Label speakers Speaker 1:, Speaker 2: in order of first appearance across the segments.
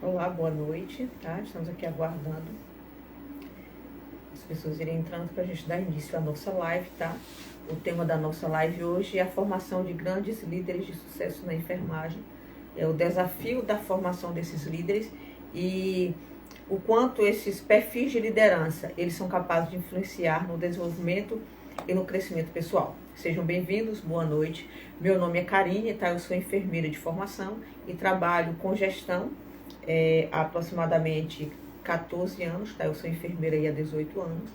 Speaker 1: Olá, boa noite, tá? Estamos aqui aguardando as pessoas irem entrando para a gente dar início à nossa live, tá? O tema da nossa live hoje é a formação de grandes líderes de sucesso na enfermagem. É o desafio da formação desses líderes e o quanto esses perfis de liderança, eles são capazes de influenciar no desenvolvimento e no crescimento pessoal. Sejam bem-vindos, boa noite. Meu nome é Karine, tá? Eu sou enfermeira de formação e trabalho com gestão há aproximadamente 14 anos, tá? Eu sou enfermeira há 18 anos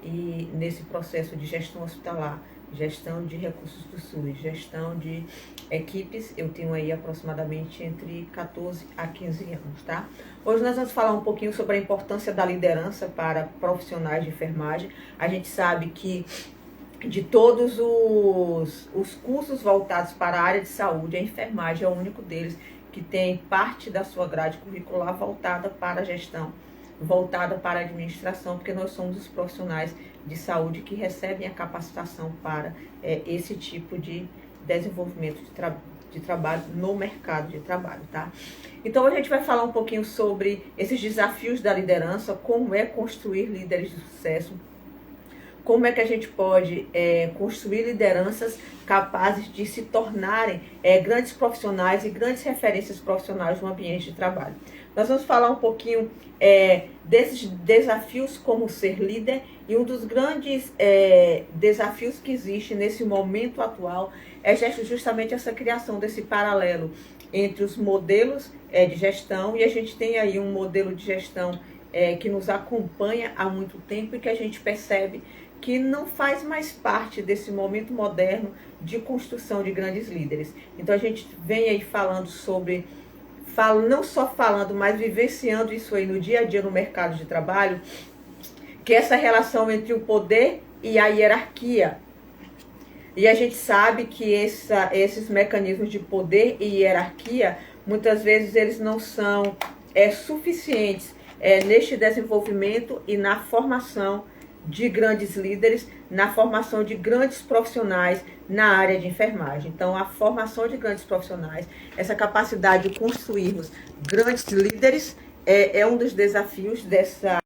Speaker 1: e nesse processo de gestão hospitalar, gestão de recursos do SUS, gestão de equipes, eu tenho aí aproximadamente entre 14 a 15 anos, tá? Hoje nós vamos falar um pouquinho sobre a importância da liderança para profissionais de enfermagem. A gente sabe que de todos os cursos voltados para a área de saúde, a enfermagem é o único deles que tem parte da sua grade curricular voltada para a gestão, voltada para a administração, porque nós somos os profissionais de saúde que recebem a capacitação para esse tipo de desenvolvimento de trabalho no mercado de trabalho, tá? Então a gente vai falar um pouquinho sobre esses desafios da liderança, como é construir líderes de sucesso, como é que a gente pode construir lideranças capazes de se tornarem grandes profissionais e grandes referências profissionais no ambiente de trabalho. Nós vamos falar um pouquinho desses desafios como ser líder, e um dos grandes desafios que existe nesse momento atual é justamente essa criação desse paralelo entre os modelos de gestão, e a gente tem aí um modelo de gestão que nos acompanha há muito tempo e que a gente percebe que não faz mais parte desse momento moderno de construção de grandes líderes. Então a gente vem aí falando sobre, não só falando, mas vivenciando isso aí no dia a dia no mercado de trabalho, que é essa relação entre o poder e a hierarquia. E a gente sabe que esses mecanismos de poder e hierarquia, muitas vezes eles não são suficientes neste desenvolvimento e na formação de grandes líderes, na formação de grandes profissionais na área de enfermagem. Então, a formação de grandes profissionais, essa capacidade de construirmos grandes líderes é um dos desafios dessa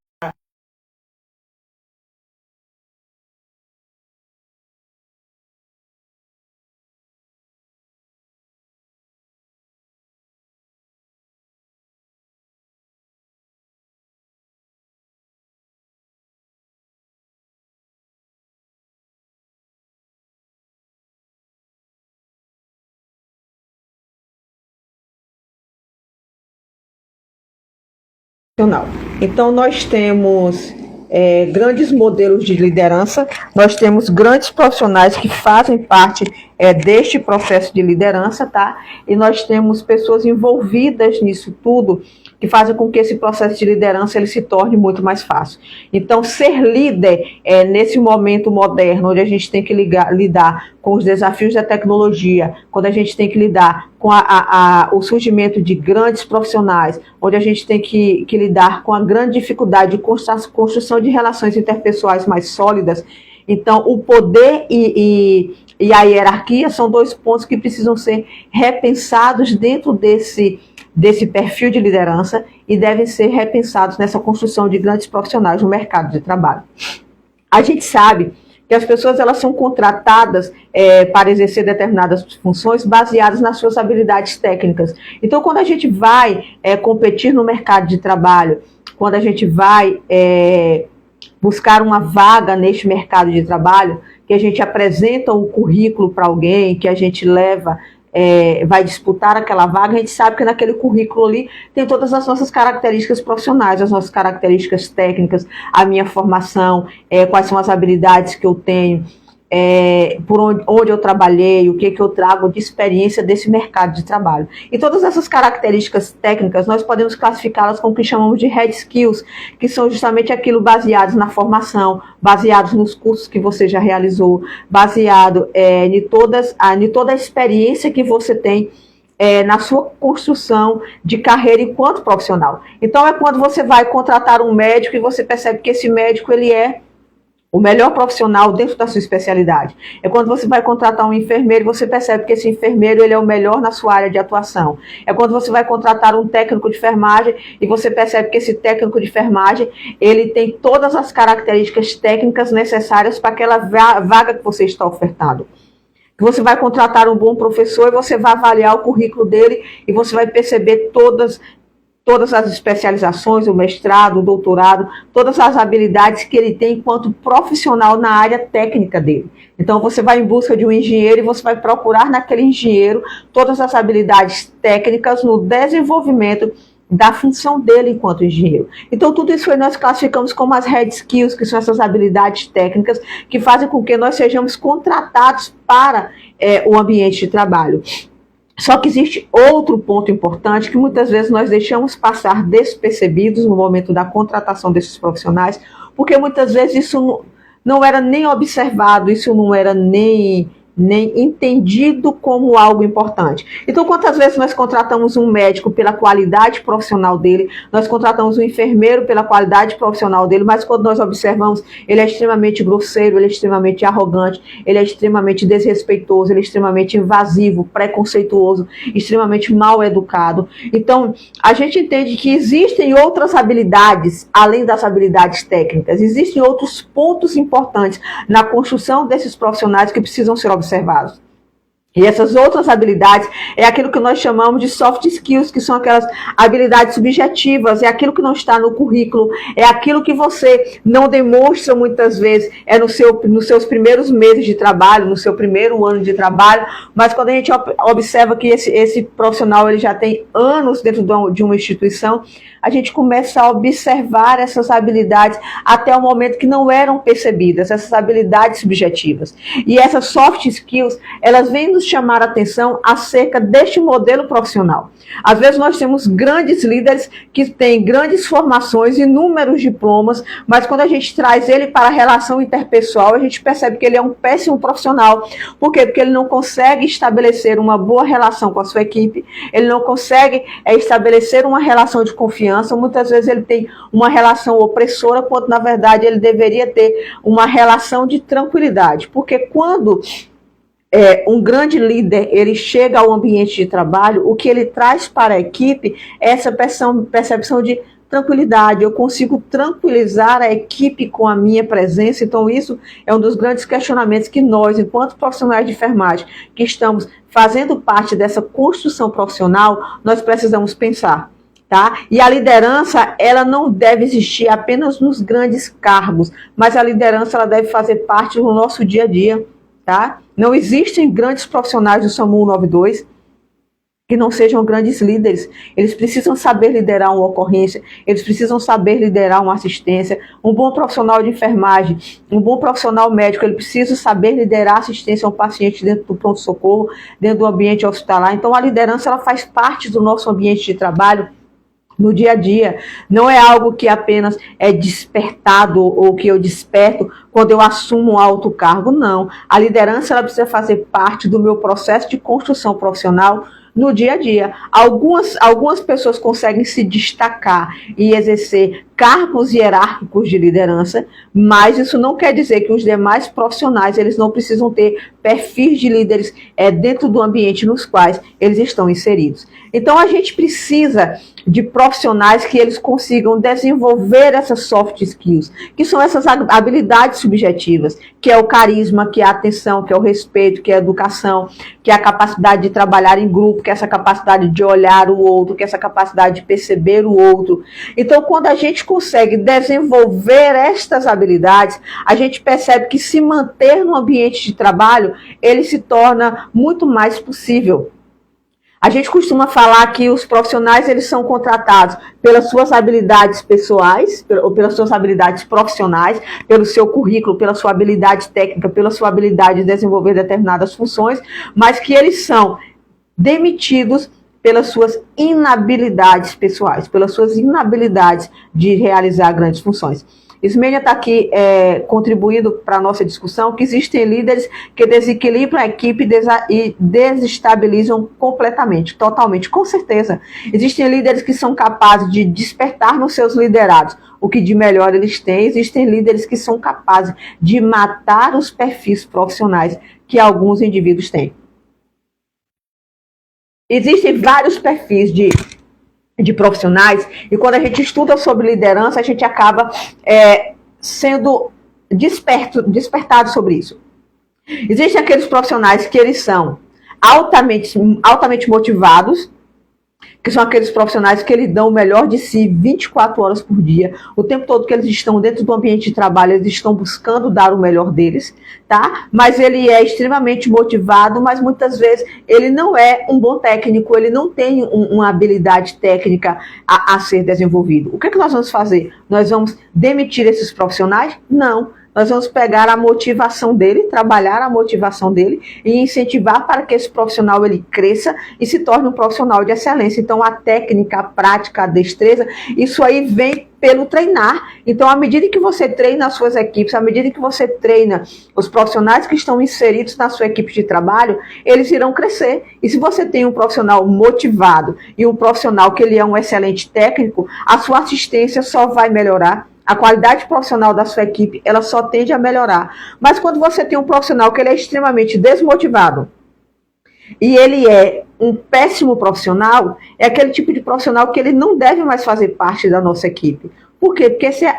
Speaker 1: profissional. Então, nós temos grandes modelos de liderança, nós temos grandes profissionais que fazem parte deste processo de liderança, tá? E nós temos pessoas envolvidas nisso tudo, que fazem com que esse processo de liderança ele se torne muito mais fácil. Então, ser líder nesse momento moderno, onde a gente tem que lidar com os desafios da tecnologia, quando a gente tem que lidar com o surgimento de grandes profissionais, onde a gente tem que lidar com a grande dificuldade de construção de relações interpessoais mais sólidas. Então, o poder e a hierarquia são dois pontos que precisam ser repensados dentro desse perfil de liderança e devem ser repensados nessa construção de grandes profissionais no mercado de trabalho. A gente sabe que as pessoas elas são contratadas para exercer determinadas funções baseadas nas suas habilidades técnicas. Então, quando a gente vai competir no mercado de trabalho, quando a gente vai buscar uma vaga neste mercado de trabalho, que a gente apresenta o currículo para alguém, que a gente leva, vai disputar aquela vaga, a gente sabe que naquele currículo ali tem todas as nossas características profissionais, as nossas características técnicas, a minha formação, quais são as habilidades que eu tenho, por onde eu trabalhei, o que eu trago de experiência desse mercado de trabalho. E todas essas características técnicas, nós podemos classificá-las como o que chamamos de hard skills, que são justamente aquilo baseados na formação, baseados nos cursos que você já realizou, baseado em toda a experiência que você tem na sua construção de carreira enquanto profissional. Então, é quando você vai contratar um médico e você percebe que esse médico ele é o melhor profissional dentro da sua especialidade. É quando você vai contratar um enfermeiro e você percebe que esse enfermeiro ele é o melhor na sua área de atuação. É quando você vai contratar um técnico de enfermagem e você percebe que esse técnico de enfermagem ele tem todas as características técnicas necessárias para aquela vaga que você está ofertando. Você vai contratar um bom professor e você vai avaliar o currículo dele e você vai perceber todas as especializações, o mestrado, o doutorado, todas as habilidades que ele tem enquanto profissional na área técnica dele. Então, você vai em busca de um engenheiro e você vai procurar naquele engenheiro todas as habilidades técnicas no desenvolvimento da função dele enquanto engenheiro. Então, tudo isso nós classificamos como as hard skills, que são essas habilidades técnicas que fazem com que nós sejamos contratados para o ambiente de trabalho. Só que existe outro ponto importante que muitas vezes nós deixamos passar despercebidos no momento da contratação desses profissionais, porque muitas vezes isso não era nem observado, isso não era nem entendido como algo importante. Então, quantas vezes nós contratamos um médico pela qualidade profissional dele, nós contratamos um enfermeiro pela qualidade profissional dele, mas quando nós observamos, ele é extremamente grosseiro, ele é extremamente arrogante, ele é extremamente desrespeitoso, ele é extremamente invasivo, preconceituoso, extremamente mal educado. Então, a gente entende que existem outras habilidades, além das habilidades técnicas, existem outros pontos importantes na construção desses profissionais que precisam ser observados. E essas outras habilidades é aquilo que nós chamamos de soft skills, que são aquelas habilidades subjetivas, é aquilo que não está no currículo, é aquilo que você não demonstra muitas vezes, nos seus primeiros meses de trabalho, no seu primeiro ano de trabalho, mas quando a gente observa que esse profissional ele já tem anos dentro de uma instituição, a gente começa a observar essas habilidades até o momento que não eram percebidas, essas habilidades subjetivas. E essas soft skills, elas vêm nos chamar a atenção acerca deste modelo profissional. Às vezes nós temos grandes líderes que têm grandes formações, inúmeros diplomas, mas quando a gente traz ele para a relação interpessoal, a gente percebe que ele é um péssimo profissional. Por quê? Porque ele não consegue estabelecer uma boa relação com a sua equipe, ele não consegue estabelecer uma relação de confiança, muitas vezes ele tem uma relação opressora, quando na verdade ele deveria ter uma relação de tranquilidade. Porque quando um grande líder, ele chega ao ambiente de trabalho, o que ele traz para a equipe é essa percepção de tranquilidade. Eu consigo tranquilizar a equipe com a minha presença. Então isso é um dos grandes questionamentos que nós, enquanto profissionais de enfermagem, que estamos fazendo parte dessa construção profissional, nós precisamos pensar. Tá? E a liderança, ela não deve existir apenas nos grandes cargos, mas a liderança ela deve fazer parte do nosso dia a dia. Tá? Não existem grandes profissionais do SAMU 192 que não sejam grandes líderes. Eles precisam saber liderar uma ocorrência, eles precisam saber liderar uma assistência. Um bom profissional de enfermagem, um bom profissional médico, ele precisa saber liderar a assistência a um paciente dentro do pronto-socorro, dentro do ambiente hospitalar. Então a liderança ela faz parte do nosso ambiente de trabalho no dia a dia, não é algo que apenas é despertado ou que eu desperto quando eu assumo um alto cargo, não. A liderança ela precisa fazer parte do meu processo de construção profissional no dia a dia. Algumas pessoas conseguem se destacar e exercer cargos hierárquicos de liderança, mas isso não quer dizer que os demais profissionais eles não precisam ter perfis de líderes dentro do ambiente nos quais eles estão inseridos. Então a gente precisa de profissionais que eles consigam desenvolver essas soft skills, que são essas habilidades subjetivas, que é o carisma, que é a atenção, que é o respeito, que é a educação, que é a capacidade de trabalhar em grupo, que é essa capacidade de olhar o outro, que é essa capacidade de perceber o outro. Então, quando a gente consegue desenvolver estas habilidades, a gente percebe que se manter no ambiente de trabalho, ele se torna muito mais possível. A gente costuma falar que os profissionais eles são contratados pelas suas habilidades pessoais, ou pelas suas habilidades profissionais, pelo seu currículo, pela sua habilidade técnica, pela sua habilidade de desenvolver determinadas funções, mas que eles são demitidos pelas suas inabilidades pessoais, pelas suas inabilidades de realizar grandes funções. Ismênia está aqui contribuindo para a nossa discussão que existem líderes que desequilibram a equipe e desestabilizam completamente, totalmente, com certeza. Existem líderes que são capazes de despertar nos seus liderados o que de melhor eles têm. Existem líderes que são capazes de matar os perfis profissionais que alguns indivíduos têm. Existem vários perfis de profissionais, e quando a gente estuda sobre liderança, a gente acaba sendo despertado sobre isso. Existem aqueles profissionais que eles são altamente motivados, que são aqueles profissionais que eles dão o melhor de si 24 horas por dia, o tempo todo que eles estão dentro do ambiente de trabalho, eles estão buscando dar o melhor deles, tá? Mas ele é extremamente motivado, mas muitas vezes ele não é um bom técnico, ele não tem uma habilidade técnica a ser desenvolvido. O que é que nós vamos fazer? Nós vamos demitir esses profissionais? Não. Nós vamos pegar a motivação dele, trabalhar a motivação dele e incentivar para que esse profissional ele cresça e se torne um profissional de excelência. Então, a técnica, a prática, a destreza, isso aí vem pelo treinar. Então, à medida que você treina as suas equipes, à medida que você treina os profissionais que estão inseridos na sua equipe de trabalho, eles irão crescer. E se você tem um profissional motivado e um profissional que ele é um excelente técnico, a sua assistência só vai melhorar. A qualidade profissional da sua equipe, ela só tende a melhorar. Mas quando você tem um profissional que ele é extremamente desmotivado e ele é um péssimo profissional, é aquele tipo de profissional que ele não deve mais fazer parte da nossa equipe. Por quê? Porque esse é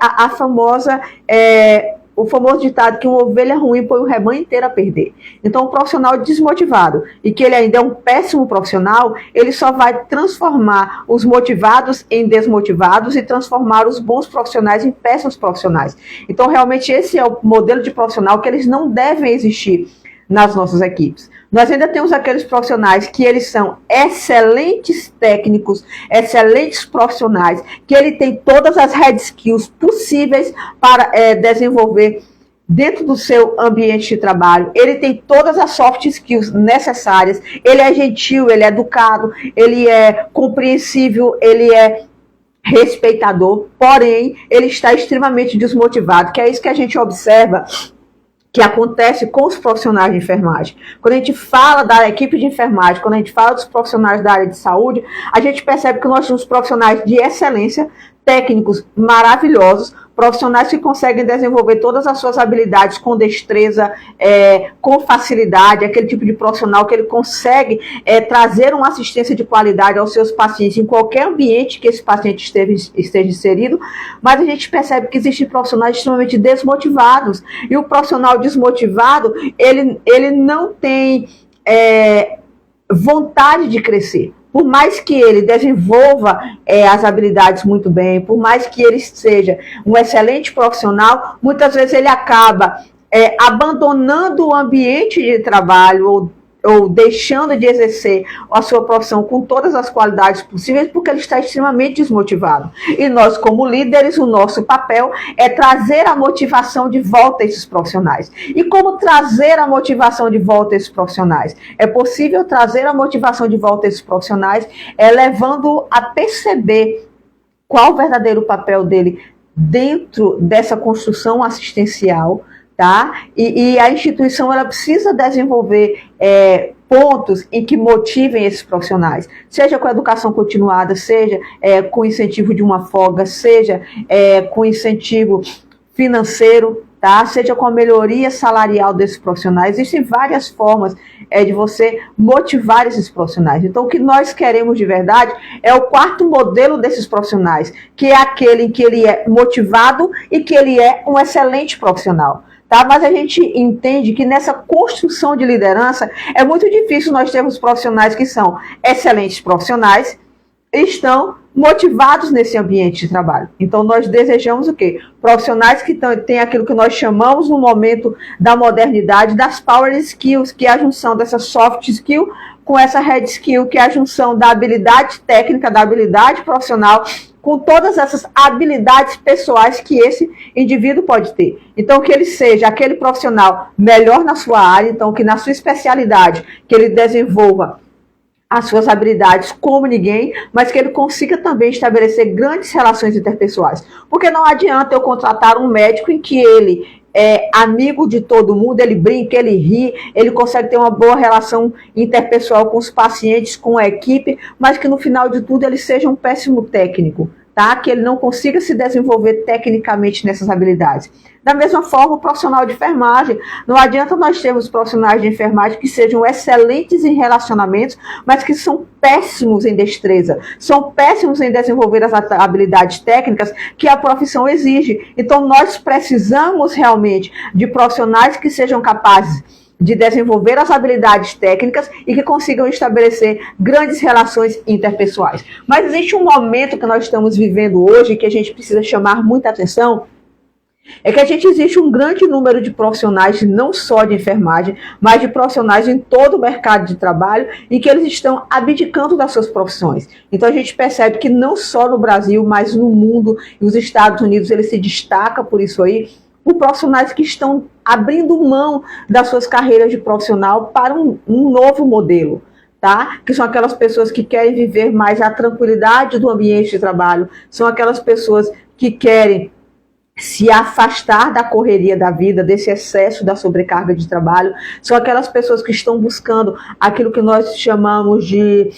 Speaker 1: o famoso ditado que uma ovelha ruim põe o rebanho inteiro a perder. Então, um profissional desmotivado e que ele ainda é um péssimo profissional, ele só vai transformar os motivados em desmotivados e transformar os bons profissionais em péssimos profissionais. Então, realmente, esse é o modelo de profissional que eles não devem existir nas nossas equipes. Nós ainda temos aqueles profissionais que eles são excelentes técnicos, excelentes profissionais, que ele tem todas as hard skills possíveis para desenvolver dentro do seu ambiente de trabalho. Ele tem todas as soft skills necessárias, ele é gentil, ele é educado, ele é compreensível, ele é respeitador, porém, ele está extremamente desmotivado, que é isso que a gente observa que acontece com os profissionais de enfermagem. Quando a gente fala da equipe de enfermagem, quando a gente fala dos profissionais da área de saúde, a gente percebe que nós temos profissionais de excelência, técnicos maravilhosos, profissionais que conseguem desenvolver todas as suas habilidades com destreza, com facilidade, aquele tipo de profissional que ele consegue trazer uma assistência de qualidade aos seus pacientes em qualquer ambiente que esse paciente esteja inserido, mas a gente percebe que existem profissionais extremamente desmotivados, e o profissional desmotivado, ele não tem vontade de crescer. Por mais que ele desenvolva as habilidades muito bem, por mais que ele seja um excelente profissional, muitas vezes ele acaba abandonando o ambiente de trabalho ou deixando de exercer a sua profissão com todas as qualidades possíveis, porque ele está extremamente desmotivado. E nós, como líderes, o nosso papel é trazer a motivação de volta a esses profissionais. E como trazer a motivação de volta a esses profissionais? É possível trazer a motivação de volta a esses profissionais levando a perceber qual o verdadeiro papel dele dentro dessa construção assistencial, tá? E a instituição ela precisa desenvolver pontos em que motivem esses profissionais, seja com a educação continuada, seja com incentivo de uma folga, seja com incentivo financeiro, tá? Seja com a melhoria salarial desses profissionais. Existem várias formas de você motivar esses profissionais. Então, o que nós queremos de verdade é o quarto modelo desses profissionais, que é aquele em que ele é motivado e que ele é um excelente profissional. Tá? Mas a gente entende que nessa construção de liderança é muito difícil nós termos profissionais que são excelentes profissionais e estão motivados nesse ambiente de trabalho. Então nós desejamos o quê? Profissionais que têm aquilo que nós chamamos no momento da modernidade das power skills, que é a junção dessa soft skill com essa hard skill, que é a junção da habilidade técnica, da habilidade profissional, com todas essas habilidades pessoais que esse indivíduo pode ter. Então, que ele seja aquele profissional melhor na sua área, então que na sua especialidade, que ele desenvolva as suas habilidades como ninguém, mas que ele consiga também estabelecer grandes relações interpessoais. Porque não adianta eu contratar um médico em que ele é amigo de todo mundo, ele brinca, ele ri, ele consegue ter uma boa relação interpessoal com os pacientes, com a equipe, mas que no final de tudo ele seja um péssimo técnico. tá? Que ele não consiga se desenvolver tecnicamente nessas habilidades. Da mesma forma, o profissional de enfermagem, não adianta nós termos profissionais de enfermagem que sejam excelentes em relacionamentos, mas que são péssimos em destreza, são péssimos em desenvolver as habilidades técnicas que a profissão exige. Então, nós precisamos realmente de profissionais que sejam capazes de desenvolver as habilidades técnicas e que consigam estabelecer grandes relações interpessoais. Mas existe um momento que nós estamos vivendo hoje que a gente precisa chamar muita atenção, é que existe um grande número de profissionais, não só de enfermagem, mas de profissionais em todo o mercado de trabalho, e que eles estão abdicando das suas profissões. Então a gente percebe que não só no Brasil, mas no mundo, e os Estados Unidos, ele se destaca por isso aí, por profissionais que estão abrindo mão das suas carreiras de profissional para um novo modelo. Tá? Que são aquelas pessoas que querem viver mais a tranquilidade do ambiente de trabalho, são aquelas pessoas que querem se afastar da correria da vida, desse excesso da sobrecarga de trabalho, são aquelas pessoas que estão buscando aquilo que nós chamamos de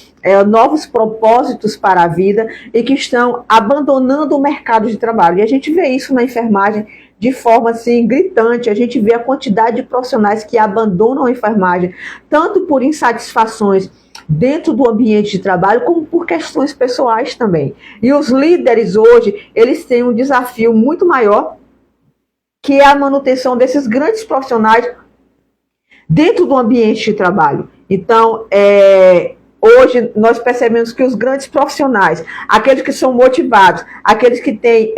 Speaker 1: novos propósitos para a vida e que estão abandonando o mercado de trabalho. E a gente vê isso na enfermagem de forma assim gritante. A gente vê a quantidade de profissionais que abandonam a enfermagem, tanto por insatisfações dentro do ambiente de trabalho, como por questões pessoais também. E os líderes hoje, eles têm um desafio muito maior, que é a manutenção desses grandes profissionais dentro do ambiente de trabalho. Então, hoje nós percebemos que os grandes profissionais, aqueles que são motivados, aqueles que têm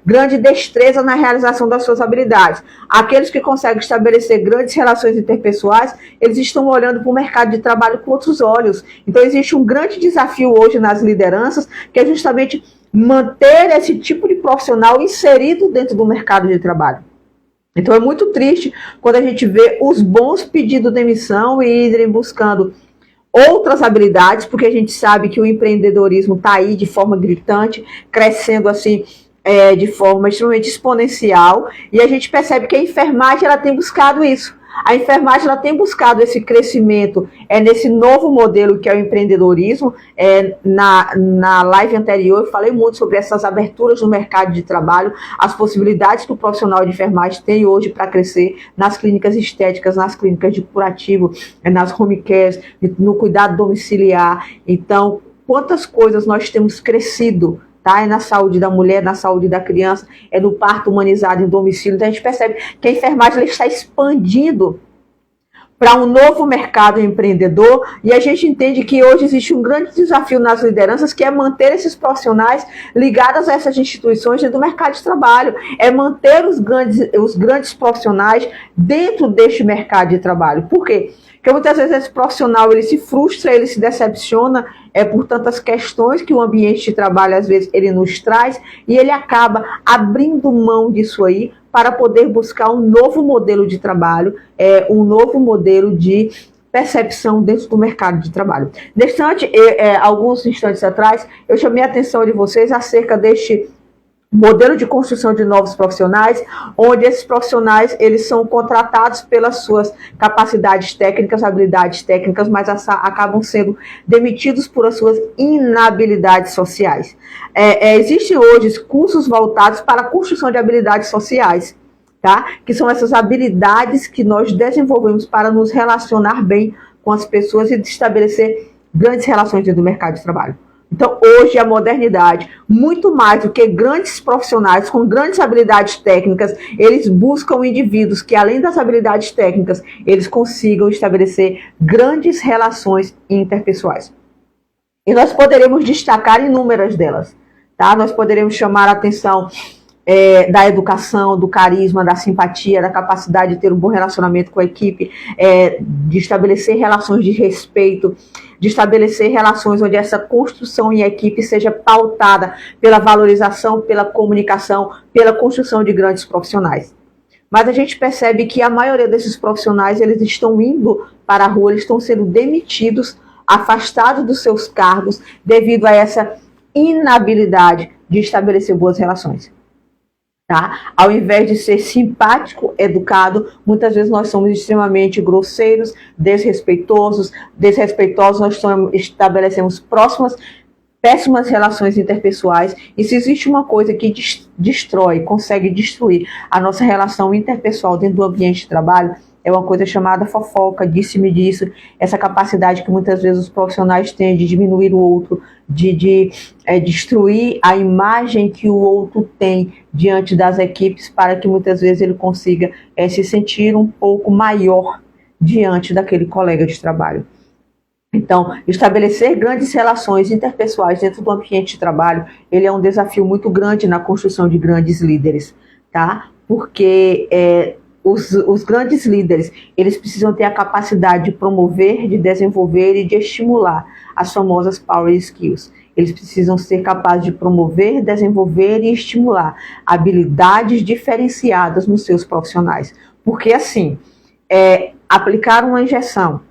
Speaker 1: grande destreza na realização das suas habilidades, aqueles que conseguem estabelecer grandes relações interpessoais, eles estão olhando para o mercado de trabalho com outros olhos. Então existe um grande desafio hoje nas lideranças, que é justamente manter esse tipo de profissional inserido dentro do mercado de trabalho. Então é muito triste quando a gente vê os bons pedindo demissão e irem buscando outras habilidades, porque a gente sabe que o empreendedorismo está aí de forma gritante, crescendo assim de forma extremamente exponencial, e a gente percebe que a enfermagem ela tem buscado isso. A enfermagem ela tem buscado esse crescimento nesse novo modelo que é o empreendedorismo. Na live anterior eu falei muito sobre essas aberturas no mercado de trabalho, as possibilidades que o profissional de enfermagem tem hoje para crescer nas clínicas estéticas, nas clínicas de curativo, nas home cares, no cuidado domiciliar. Então, quantas coisas nós temos crescido, tá? É na saúde da mulher, na saúde da criança, é no parto humanizado em domicílio. Então a gente percebe que a enfermagem está expandindo para um novo mercado empreendedor, e a gente entende que hoje existe um grande desafio nas lideranças, que é manter esses profissionais ligados a essas instituições dentro do mercado de trabalho, é manter os grandes profissionais dentro deste mercado de trabalho. Por quê? Porque muitas vezes esse profissional ele se frustra, ele se decepciona por tantas questões que o ambiente de trabalho às vezes ele nos traz, e ele acaba abrindo mão disso aí para poder buscar um novo modelo de trabalho, um novo modelo de percepção dentro do mercado de trabalho. Alguns instantes atrás, eu chamei a atenção de vocês acerca deste modelo de construção de novos profissionais, onde esses profissionais eles são contratados pelas suas capacidades técnicas, habilidades técnicas, mas acabam sendo demitidos por as suas inabilidades sociais. Existem hoje cursos voltados para a construção de habilidades sociais, tá? Que são essas habilidades que nós desenvolvemos para nos relacionar bem com as pessoas e estabelecer grandes relações dentro do mercado de trabalho. Então, hoje, a modernidade, muito mais do que grandes profissionais com grandes habilidades técnicas, eles buscam indivíduos que, além das habilidades técnicas, eles consigam estabelecer grandes relações interpessoais. E nós poderemos destacar inúmeras delas, tá? Nós poderemos chamar a atenção da educação, do carisma, da simpatia, da capacidade de ter um bom relacionamento com a equipe, de estabelecer relações de respeito, de estabelecer relações onde essa construção em equipe seja pautada pela valorização, pela comunicação, pela construção de grandes profissionais. Mas a gente percebe que a maioria desses profissionais, eles estão indo para a rua, eles estão sendo demitidos, afastados dos seus cargos, devido a essa inabilidade de estabelecer boas relações. Tá? Ao invés de ser simpático, educado, muitas vezes nós somos extremamente grosseiros, desrespeitosos, nós estabelecemos péssimas relações interpessoais. E se existe uma coisa que consegue destruir a nossa relação interpessoal dentro do ambiente de trabalho, é uma coisa chamada fofoca, disse-me disso, essa capacidade que muitas vezes os profissionais têm de diminuir o outro, de destruir a imagem que o outro tem diante das equipes, para que muitas vezes ele consiga se sentir um pouco maior diante daquele colega de trabalho. Então, estabelecer grandes relações interpessoais dentro do ambiente de trabalho, ele é um desafio muito grande na construção de grandes líderes, tá? Porque os grandes líderes, eles precisam ter a capacidade de promover, de desenvolver e de estimular as famosas power skills. Eles precisam ser capazes de promover, desenvolver e estimular habilidades diferenciadas nos seus profissionais. Porque, assim, aplicar uma injeção,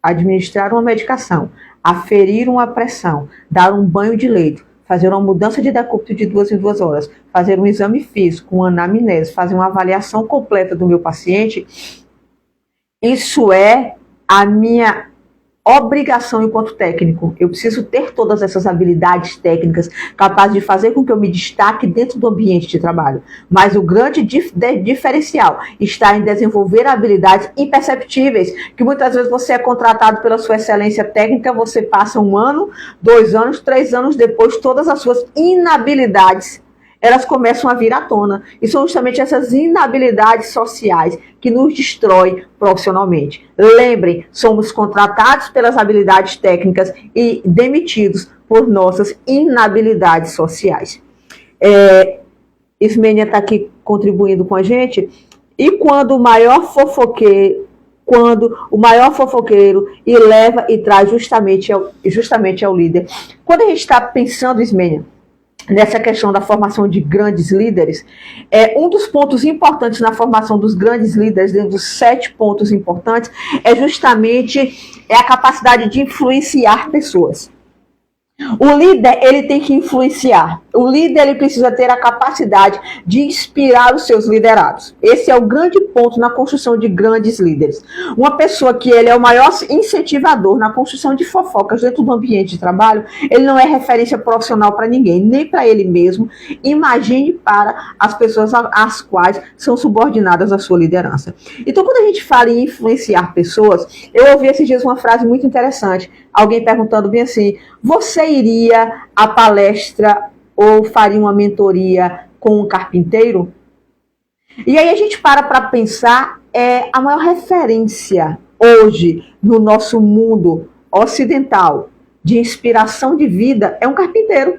Speaker 1: administrar uma medicação, aferir uma pressão, dar um banho de leito, fazer uma mudança de decúbito de 2 em 2 horas, fazer um exame físico, uma anamnese, fazer uma avaliação completa do meu paciente, isso é a minha obrigação enquanto técnico. Eu preciso ter todas essas habilidades técnicas capazes de fazer com que eu me destaque dentro do ambiente de trabalho. Mas o grande diferencial está em desenvolver habilidades imperceptíveis, que muitas vezes você é contratado pela sua excelência técnica, você passa 1 ano, 2 anos, 3 anos depois, todas as suas inabilidades elas começam a vir à tona. E são justamente essas inabilidades sociais que nos destroem profissionalmente. Lembrem, somos contratados pelas habilidades técnicas e demitidos por nossas inabilidades sociais. Ismênia está aqui contribuindo com a gente. E quando o maior fofoqueiro e leva e traz justamente ao líder. Quando a gente está pensando, Ismênia, nessa questão da formação de grandes líderes, um dos pontos importantes na formação dos grandes líderes, dentro dos 7 pontos importantes, é justamente a capacidade de influenciar pessoas. O líder, ele tem que influenciar. O líder, ele precisa ter a capacidade de inspirar os seus liderados. Esse é o grande ponto na construção de grandes líderes. Uma pessoa que ele é o maior incentivador na construção de fofocas dentro do ambiente de trabalho, ele não é referência profissional para ninguém, nem para ele mesmo. Imagine para as pessoas às quais são subordinadas à sua liderança. Então, quando a gente fala em influenciar pessoas, eu ouvi esses dias uma frase muito interessante. Alguém perguntando bem assim: você iria à palestra ou faria uma mentoria com um carpinteiro? E aí a gente para pensar, a maior referência hoje no nosso mundo ocidental de inspiração de vida é um carpinteiro,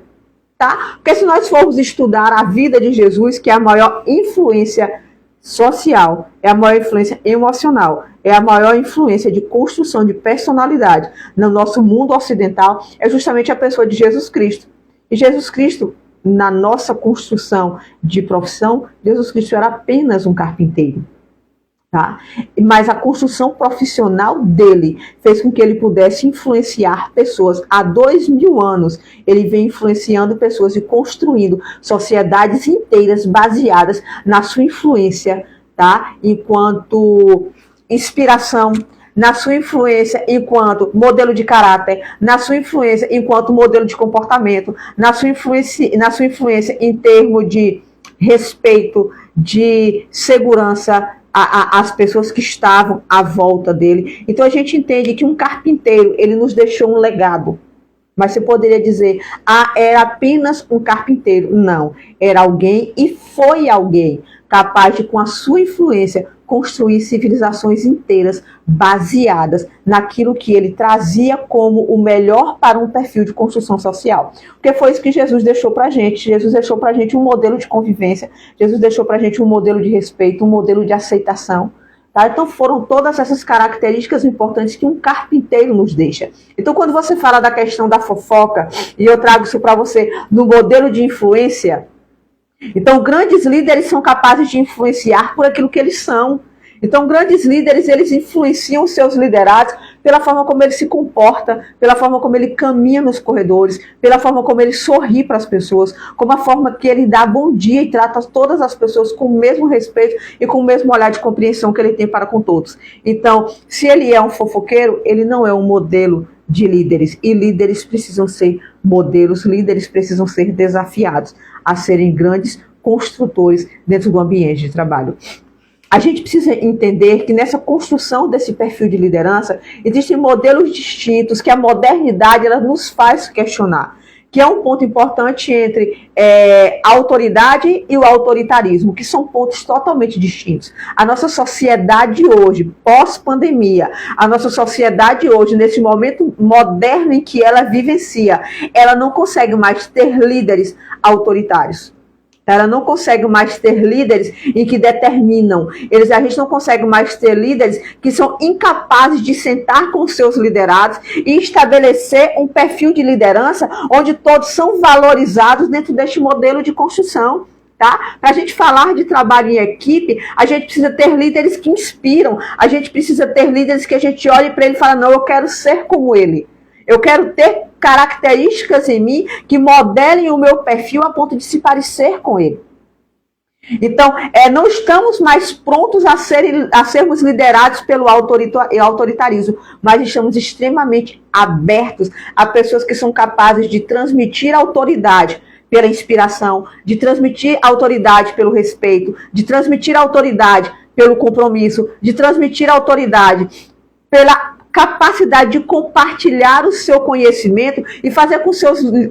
Speaker 1: tá? Porque se nós formos estudar a vida de Jesus, que é a maior influência social, é a maior influência emocional, é a maior influência de construção de personalidade no nosso mundo ocidental, é justamente a pessoa de Jesus Cristo. E Jesus Cristo, na nossa construção de profissão, Jesus Cristo era apenas um carpinteiro. Tá? Mas a construção profissional dele fez com que ele pudesse influenciar pessoas. Há 2000 anos, ele vem influenciando pessoas e construindo sociedades inteiras baseadas na sua influência, tá? Enquanto inspiração, na sua influência enquanto modelo de caráter, na sua influência enquanto modelo de comportamento, na sua influência em termos de respeito, de segurança, as pessoas que estavam à volta dele. Então a gente entende que um carpinteiro, ele nos deixou um legado. Mas você poderia dizer, era apenas um carpinteiro. Não, era alguém e foi alguém capaz de, com a sua influência, construir civilizações inteiras baseadas naquilo que ele trazia como o melhor para um perfil de construção social. Porque foi isso que Jesus deixou para a gente. Jesus deixou para a gente um modelo de convivência, Jesus deixou para a gente um modelo de respeito, um modelo de aceitação. Tá? Então foram todas essas características importantes que um carpinteiro nos deixa. Então quando você fala da questão da fofoca, e eu trago isso para você no modelo de influência, então grandes líderes são capazes de influenciar por aquilo que eles são. Então grandes líderes, eles influenciam os seus liderados pela forma como ele se comporta, pela forma como ele caminha nos corredores, pela forma como ele sorri para as pessoas, como a forma que ele dá bom dia e trata todas as pessoas com o mesmo respeito e com o mesmo olhar de compreensão que ele tem para com todos. Então, se ele é um fofoqueiro, ele não é um modelo de líderes. E líderes precisam ser modelos, líderes precisam ser desafiados a serem grandes construtores dentro do ambiente de trabalho. A gente precisa entender que nessa construção desse perfil de liderança, existem modelos distintos que a modernidade ela nos faz questionar, que é um ponto importante entre a autoridade e o autoritarismo, que são pontos totalmente distintos. A nossa sociedade hoje, pós-pandemia, a nossa sociedade hoje, nesse momento moderno em que ela vivencia, ela não consegue mais ter líderes autoritários. Ela não consegue mais ter líderes em que determinam. A gente não consegue mais ter líderes que são incapazes de sentar com seus liderados e estabelecer um perfil de liderança onde todos são valorizados dentro deste modelo de construção. Tá? Para a gente falar de trabalho em equipe, a gente precisa ter líderes que inspiram. A gente precisa ter líderes que a gente olhe para ele e fala, não, eu quero ser como ele. Eu quero ter características em mim que modelem o meu perfil a ponto de se parecer com ele. Então, não estamos mais prontos a sermos liderados pelo autoritarismo, mas estamos extremamente abertos a pessoas que são capazes de transmitir autoridade pela inspiração, de transmitir autoridade pelo respeito, de transmitir autoridade pelo compromisso, de transmitir autoridade pela capacidade de compartilhar o seu conhecimento e fazer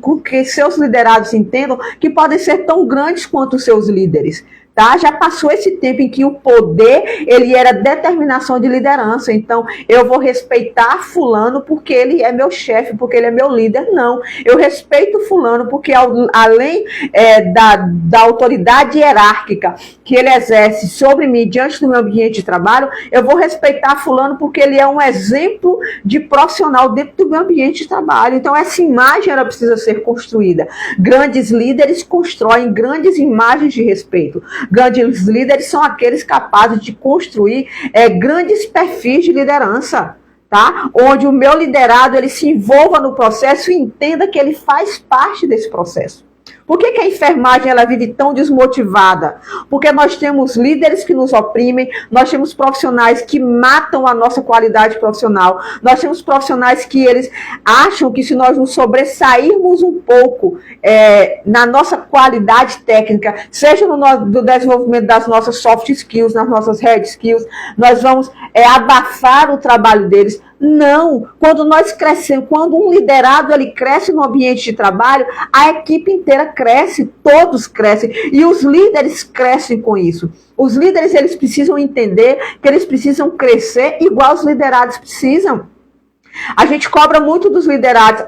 Speaker 1: com que seus liderados entendam que podem ser tão grandes quanto os seus líderes. Tá? Já passou esse tempo em que o poder ele era determinação de liderança. Então, eu vou respeitar fulano porque ele é meu chefe, porque ele é meu líder. Não, eu respeito fulano porque além da autoridade hierárquica que ele exerce sobre mim diante do meu ambiente de trabalho, eu vou respeitar fulano porque ele é um exemplo de profissional dentro do meu ambiente de trabalho. Então, essa imagem ela precisa ser construída. Grandes líderes constroem grandes imagens de respeito. Grandes líderes são aqueles capazes de construir grandes perfis de liderança, tá? Onde o meu liderado ele se envolva no processo e entenda que ele faz parte desse processo. Por que a enfermagem ela vive tão desmotivada? Porque nós temos líderes que nos oprimem, nós temos profissionais que matam a nossa qualidade profissional, nós temos profissionais que eles acham que se nós nos sobressairmos um pouco na nossa qualidade técnica, seja no desenvolvimento das nossas soft skills, nas nossas hard skills, nós vamos abafar o trabalho deles. Não, quando nós crescemos, quando um liderado ele cresce no ambiente de trabalho, a equipe inteira cresce, todos crescem e os líderes crescem com isso. Os líderes eles precisam entender que eles precisam crescer igual os liderados precisam. A gente cobra muito dos liderados.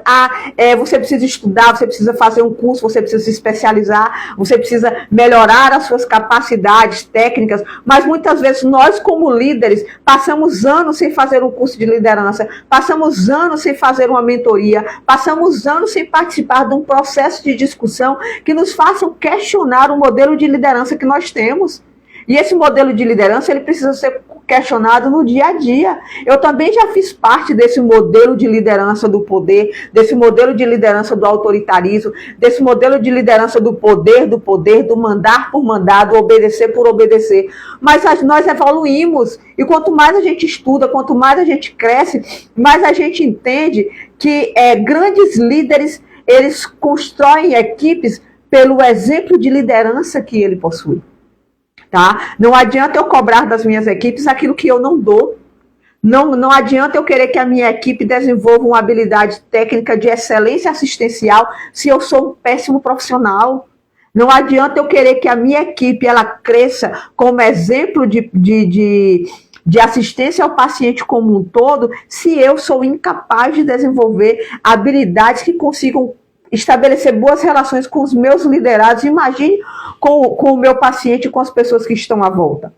Speaker 1: Você precisa estudar, você precisa fazer um curso, você precisa se especializar, você precisa melhorar as suas capacidades técnicas, mas muitas vezes nós como líderes passamos anos sem fazer um curso de liderança, passamos anos sem fazer uma mentoria, passamos anos sem participar de um processo de discussão que nos façam questionar o modelo de liderança que nós temos. E esse modelo de liderança ele precisa ser questionado no dia a dia. Eu também já fiz parte desse modelo de liderança do poder, desse modelo de liderança do autoritarismo, desse modelo de liderança do poder, do mandar por mandar, do obedecer por obedecer. Mas nós evoluímos. E quanto mais a gente estuda, quanto mais a gente cresce, mais a gente entende que grandes líderes, eles constroem equipes pelo exemplo de liderança que ele possui. Tá? Não adianta eu cobrar das minhas equipes aquilo que eu não dou. Não adianta eu querer que a minha equipe desenvolva uma habilidade técnica de excelência assistencial se eu sou um péssimo profissional. Não adianta eu querer que a minha equipe ela cresça como exemplo de assistência ao paciente como um todo se eu sou incapaz de desenvolver habilidades que consigam estabelecer boas relações com os meus liderados. Imagine com o meu paciente e com as pessoas que estão à volta.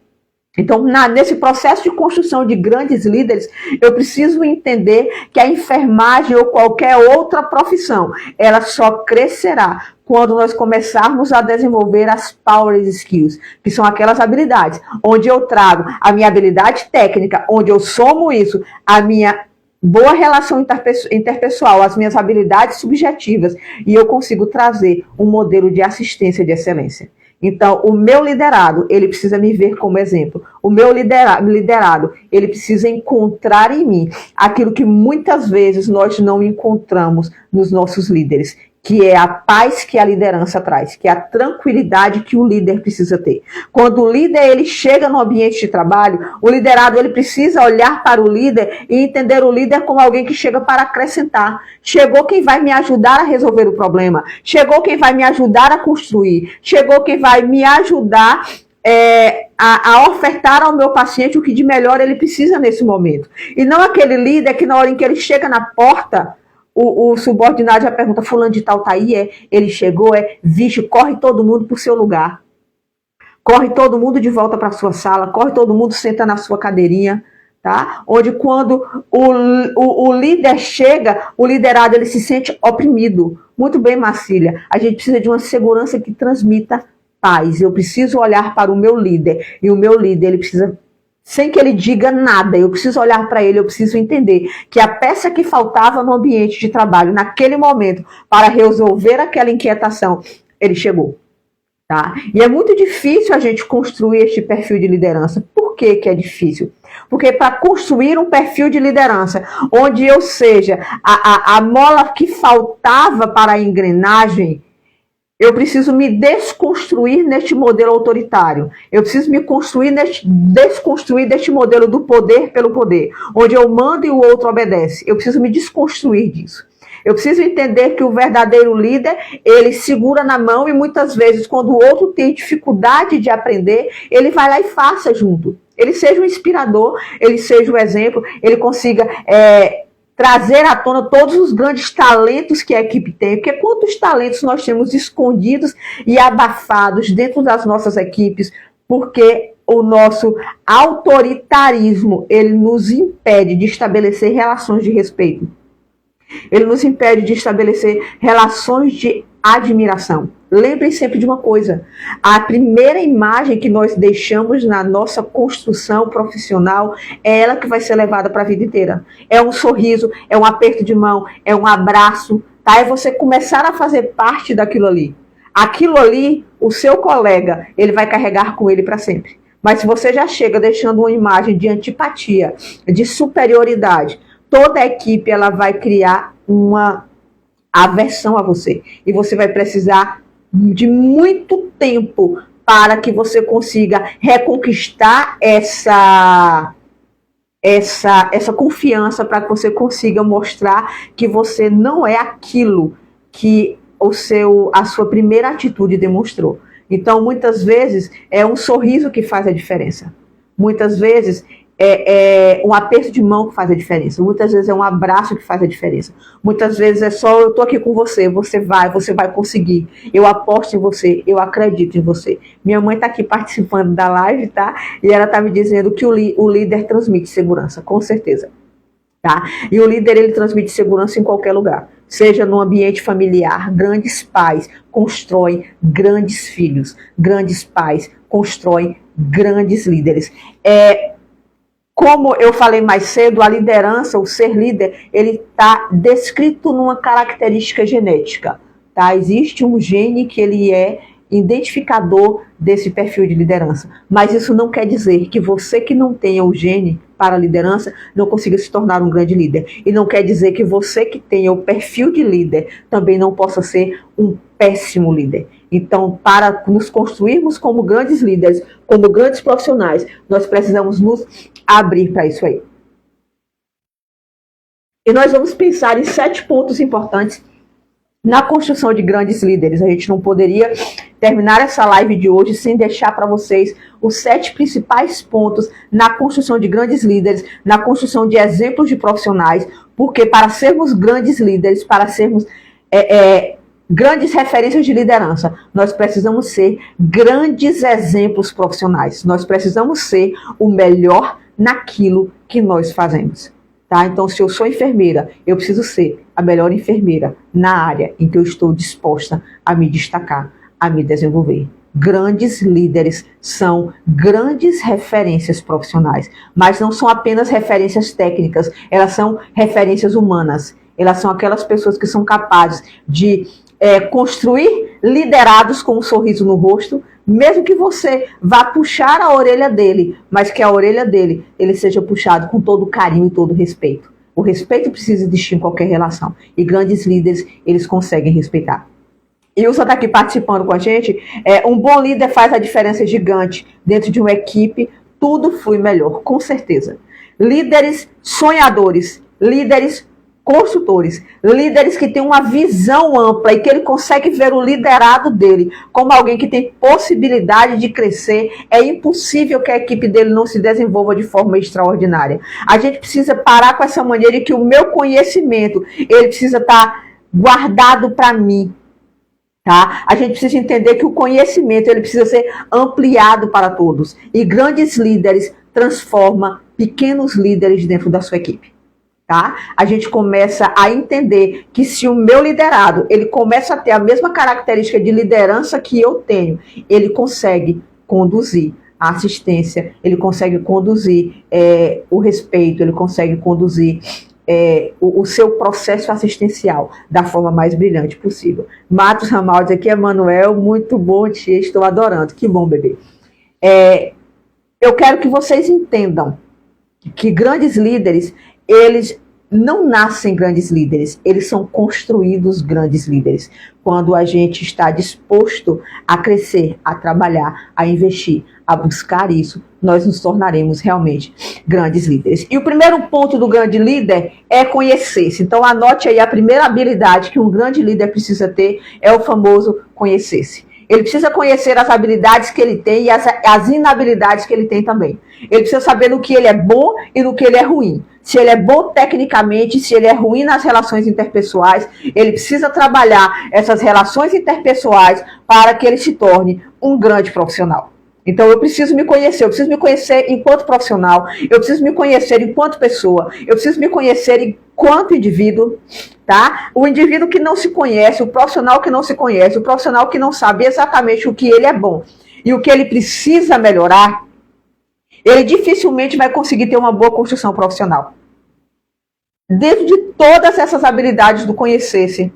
Speaker 1: Então, nesse processo de construção de grandes líderes, eu preciso entender que a enfermagem ou qualquer outra profissão, ela só crescerá quando nós começarmos a desenvolver as power skills, que são aquelas habilidades onde eu trago a minha habilidade técnica, onde eu somo isso, a minha boa relação interpessoal, as minhas habilidades subjetivas, e eu consigo trazer um modelo de assistência de excelência. Então, o meu liderado, ele precisa me ver como exemplo. O meu liderado, ele precisa encontrar em mim aquilo que muitas vezes nós não encontramos nos nossos líderes, que é a paz que a liderança traz, que é a tranquilidade que o líder precisa ter. Quando o líder ele chega no ambiente de trabalho, o liderado ele precisa olhar para o líder e entender o líder como alguém que chega para acrescentar. Chegou quem vai me ajudar a resolver o problema. Chegou quem vai me ajudar a construir. Chegou quem vai me ajudar a ofertar ao meu paciente o que de melhor ele precisa nesse momento. E não aquele líder que na hora em que ele chega na porta, o subordinado já pergunta, fulano de tal tá aí? Ele chegou, vixe, corre todo mundo pro seu lugar. Corre todo mundo de volta para sua sala, corre todo mundo, senta na sua cadeirinha, tá? Onde quando o líder chega, o liderado ele se sente oprimido. Muito bem, Marcília, a gente precisa de uma segurança que transmita paz. Eu preciso olhar para o meu líder, e o meu líder ele precisa, sem que ele diga nada, eu preciso olhar para ele, eu preciso entender que a peça que faltava no ambiente de trabalho, naquele momento, para resolver aquela inquietação, ele chegou. Tá? E é muito difícil a gente construir este perfil de liderança. Por que que é difícil? Porque para construir um perfil de liderança, onde eu seja a mola que faltava para a engrenagem, eu preciso me desconstruir neste modelo autoritário. Eu preciso me desconstruir deste modelo do poder pelo poder, onde eu mando e o outro obedece. Eu preciso me desconstruir disso. Eu preciso entender que o verdadeiro líder, ele segura na mão e muitas vezes, quando o outro tem dificuldade de aprender, ele vai lá e faça junto. Ele seja o inspirador, ele seja o exemplo, ele consiga trazer à tona todos os grandes talentos que a equipe tem, porque quantos talentos nós temos escondidos e abafados dentro das nossas equipes, porque o nosso autoritarismo, ele nos impede de estabelecer relações de respeito. Ele nos impede de estabelecer relações de admiração. Lembrem sempre de uma coisa, a primeira imagem que nós deixamos na nossa construção profissional é ela que vai ser levada para a vida inteira. É um sorriso, é um aperto de mão, é um abraço, tá? É você começar a fazer parte daquilo ali. Aquilo ali, o seu colega, ele vai carregar com ele para sempre. Mas se você já chega deixando uma imagem de antipatia, de superioridade, toda a equipe ela vai criar uma aversão a você. E você vai precisar de muito tempo para que você consiga reconquistar essa confiança, para que você consiga mostrar que você não é aquilo que a sua primeira atitude demonstrou. Então, muitas vezes, é um sorriso que faz a diferença. Muitas vezes, é um aperto de mão que faz a diferença. Muitas vezes é um abraço que faz a diferença. Muitas vezes é só, eu tô aqui com você, você vai conseguir. Eu aposto em você, eu acredito em você. Minha mãe tá aqui participando da live, tá? E ela tá me dizendo que o líder transmite segurança, com certeza. Tá? E o líder, ele transmite segurança em qualquer lugar. Seja no ambiente familiar, grandes pais constroem grandes filhos. Grandes pais constroem grandes líderes. Como eu falei mais cedo, a liderança, o ser líder, ele está descrito numa característica genética. Tá? Existe um gene que ele é identificador desse perfil de liderança. Mas isso não quer dizer que você que não tenha o gene para a liderança não consiga se tornar um grande líder. E não quer dizer que você que tenha o perfil de líder também não possa ser um péssimo líder. Então, para nos construirmos como grandes líderes, como grandes profissionais, nós precisamos nos abrir para isso aí. E nós vamos pensar em 7 pontos importantes na construção de grandes líderes. A gente não poderia terminar essa live de hoje sem deixar para vocês os 7 principais pontos na construção de grandes líderes, na construção de exemplos de profissionais, porque para sermos grandes líderes, para sermos grandes referências de liderança, nós precisamos ser grandes exemplos profissionais. Nós precisamos ser o melhor naquilo que nós fazemos. Tá? Então, se eu sou enfermeira, eu preciso ser a melhor enfermeira na área em que eu estou disposta a me destacar, a me desenvolver. Grandes líderes são grandes referências profissionais, mas não são apenas referências técnicas, elas são referências humanas. Elas são aquelas pessoas que são capazes de construir liderados com um sorriso no rosto,
Speaker 2: mesmo que você vá puxar a orelha dele, mas que a orelha dele ele seja puxado com todo carinho e todo respeito. O respeito precisa existir em qualquer relação. E grandes líderes, eles conseguem respeitar. E o Wilson está aqui participando com a gente. Um bom líder faz a diferença gigante dentro de uma equipe. Tudo flui melhor, com certeza. Líderes sonhadores, líderes consultores, líderes que têm uma visão ampla e que ele consegue ver o liderado dele como alguém que tem possibilidade de crescer. É impossível que a equipe dele não se desenvolva de forma extraordinária. A gente precisa parar com essa mania de que o meu conhecimento, ele precisa estar guardado para mim. Tá? A gente precisa entender que o conhecimento ele precisa ser ampliado para todos. E grandes líderes transformam pequenos líderes dentro da sua equipe. Tá? A gente começa a entender que se o meu liderado ele começa a ter a mesma característica de liderança que eu tenho, ele consegue conduzir a assistência, ele consegue conduzir o respeito, ele consegue conduzir o seu processo assistencial da forma mais brilhante possível. Matos Ramaldi, aqui é Manuel, muito bom, tia, estou adorando, que bom, bebê. Eu quero que vocês entendam que grandes líderes, eles não nascem grandes líderes, eles são construídos grandes líderes. Quando a gente está disposto a crescer, a trabalhar, a investir, a buscar isso, nós nos tornaremos realmente grandes líderes. E o primeiro ponto do grande líder é conhecer-se. Então anote aí a primeira habilidade que um grande líder precisa ter, é o famoso conhecer-se. Ele precisa conhecer as habilidades que ele tem e as inabilidades que ele tem também. Ele precisa saber no que ele é bom e no que ele é ruim. Se ele é bom tecnicamente, se ele é ruim nas relações interpessoais, ele precisa trabalhar essas relações interpessoais para que ele se torne um grande profissional. Então eu preciso me conhecer enquanto profissional, eu preciso me conhecer enquanto pessoa, eu preciso me conhecer enquanto indivíduo, tá? O indivíduo que não se conhece, o profissional que não se conhece, o profissional que não sabe exatamente o que ele é bom e o que ele precisa melhorar, ele dificilmente vai conseguir ter uma boa construção profissional. Dentro de todas essas habilidades do conhecer-se,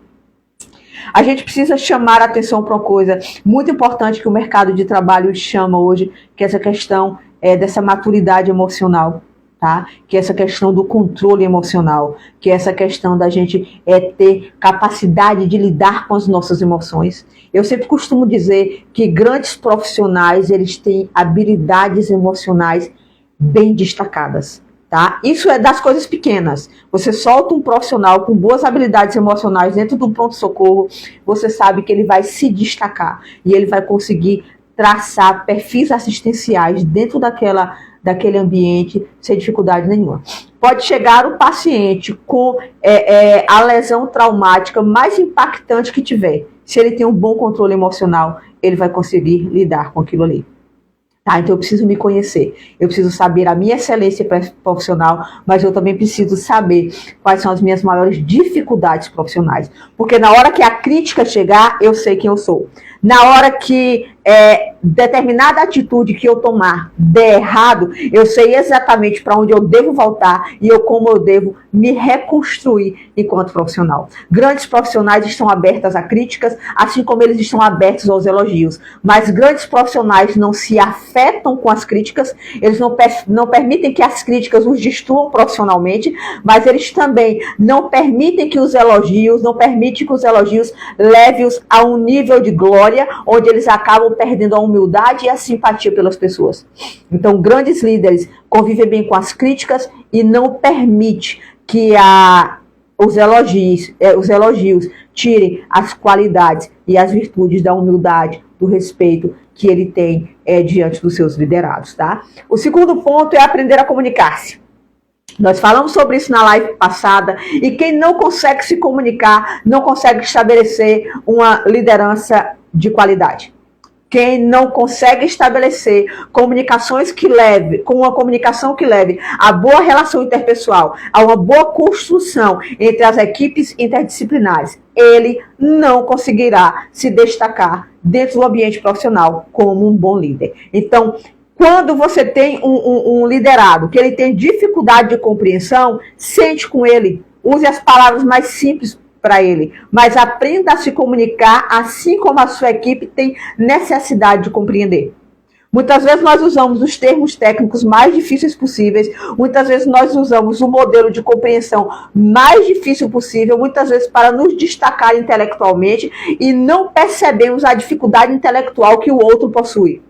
Speaker 2: a gente precisa chamar a atenção para uma coisa muito importante que o mercado de trabalho chama hoje, que é essa questão dessa maturidade emocional, tá? Que é essa questão do controle emocional, que é essa questão da gente ter capacidade de lidar com as nossas emoções. Eu sempre costumo dizer que grandes profissionais, eles têm habilidades emocionais bem destacadas. Tá? Isso é das coisas pequenas. Você solta um profissional com boas habilidades emocionais dentro do pronto-socorro, você sabe que ele vai se destacar e ele vai conseguir traçar perfis assistenciais dentro daquele ambiente sem dificuldade nenhuma. Pode chegar o paciente com a lesão traumática mais impactante que tiver. Se ele tem um bom controle emocional, ele vai conseguir lidar com aquilo ali. Tá, então eu preciso me conhecer, eu preciso saber a minha excelência profissional, mas eu também preciso saber quais são as minhas maiores dificuldades profissionais. Porque na hora que a crítica chegar, eu sei quem eu sou. Na hora que determinada atitude que eu tomar der errado, eu sei exatamente para onde eu devo voltar e como eu devo me reconstruir enquanto profissional. Grandes profissionais estão abertos a críticas, assim como eles estão abertos aos elogios. Mas grandes profissionais não se afetam com as críticas, eles não permitem que as críticas os destruam profissionalmente, mas eles também não permitem que os elogios, levem-os a um nível de glória, onde eles acabam perdendo a humildade e a simpatia pelas pessoas. Então, grandes líderes convivem bem com as críticas e não permitem que os elogios tirem as qualidades e as virtudes da humildade, do respeito que ele tem diante dos seus liderados, tá? O segundo ponto é aprender a comunicar-se. Nós falamos sobre isso na live passada, e quem não consegue se comunicar, não consegue estabelecer uma liderança de qualidade. Quem não consegue estabelecer comunicações com uma comunicação que leve a boa relação interpessoal, a uma boa construção entre as equipes interdisciplinares, ele não conseguirá se destacar dentro do ambiente profissional como um bom líder. Então, quando você tem um liderado que ele tem dificuldade de compreensão, sente com ele, use as palavras mais simples para ele, mas aprenda a se comunicar assim como a sua equipe tem necessidade de compreender. Muitas vezes nós usamos os termos técnicos mais difíceis possíveis, muitas vezes nós usamos o modelo de compreensão mais difícil possível, muitas vezes para nos destacar intelectualmente e não percebemos a dificuldade intelectual que o outro possui.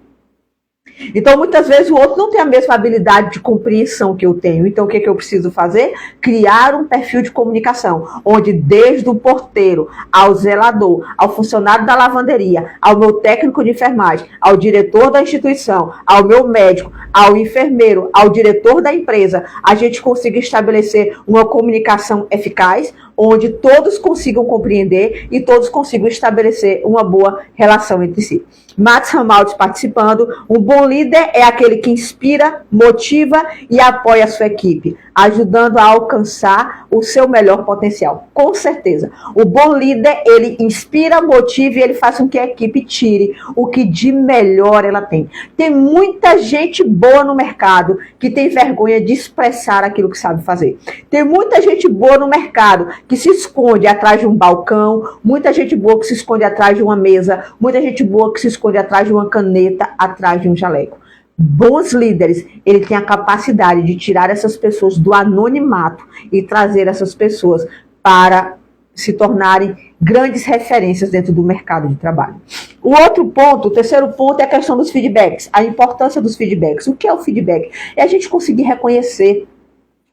Speaker 2: Então, muitas vezes, o outro não tem a mesma habilidade de compreensão que eu tenho. Então, o que eu preciso fazer? Criar um perfil de comunicação, onde desde o porteiro, ao zelador, ao funcionário da lavanderia, ao meu técnico de enfermagem, ao diretor da instituição, ao meu médico, ao enfermeiro, ao diretor da empresa, a gente consiga estabelecer uma comunicação eficaz, onde todos consigam compreender e todos consigam estabelecer uma boa relação entre si. Max Ramaldes participando. Um bom líder é aquele que inspira, motiva e apoia a sua equipe, ajudando a alcançar o seu melhor potencial. Com certeza. O bom líder, ele inspira, motiva e ele faz com que a equipe tire o que de melhor ela tem. Tem muita gente boa no mercado que tem vergonha de expressar aquilo que sabe fazer. Tem muita gente boa no mercado que se esconde atrás de um balcão, muita gente boa que se esconde atrás de uma mesa, muita gente boa que se esconde atrás de uma caneta, atrás de um jaleco. Bons líderes, ele tem a capacidade de tirar essas pessoas do anonimato e trazer essas pessoas para se tornarem grandes referências dentro do mercado de trabalho. O outro ponto, o terceiro ponto, é a questão dos feedbacks, a importância dos feedbacks. O que é o feedback? É a gente conseguir reconhecer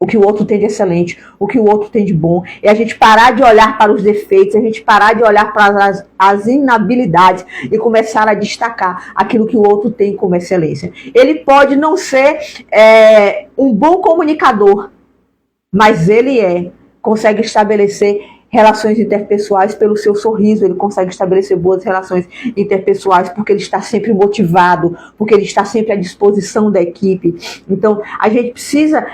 Speaker 2: o que o outro tem de excelente, o que o outro tem de bom, é a gente parar de olhar para os defeitos, a gente parar de olhar para as inabilidades e começar a destacar aquilo que o outro tem como excelência. Ele pode não ser um bom comunicador, mas ele consegue estabelecer relações interpessoais pelo seu sorriso, ele consegue estabelecer boas relações interpessoais porque ele está sempre motivado, porque ele está sempre à disposição da equipe. Então, a gente precisa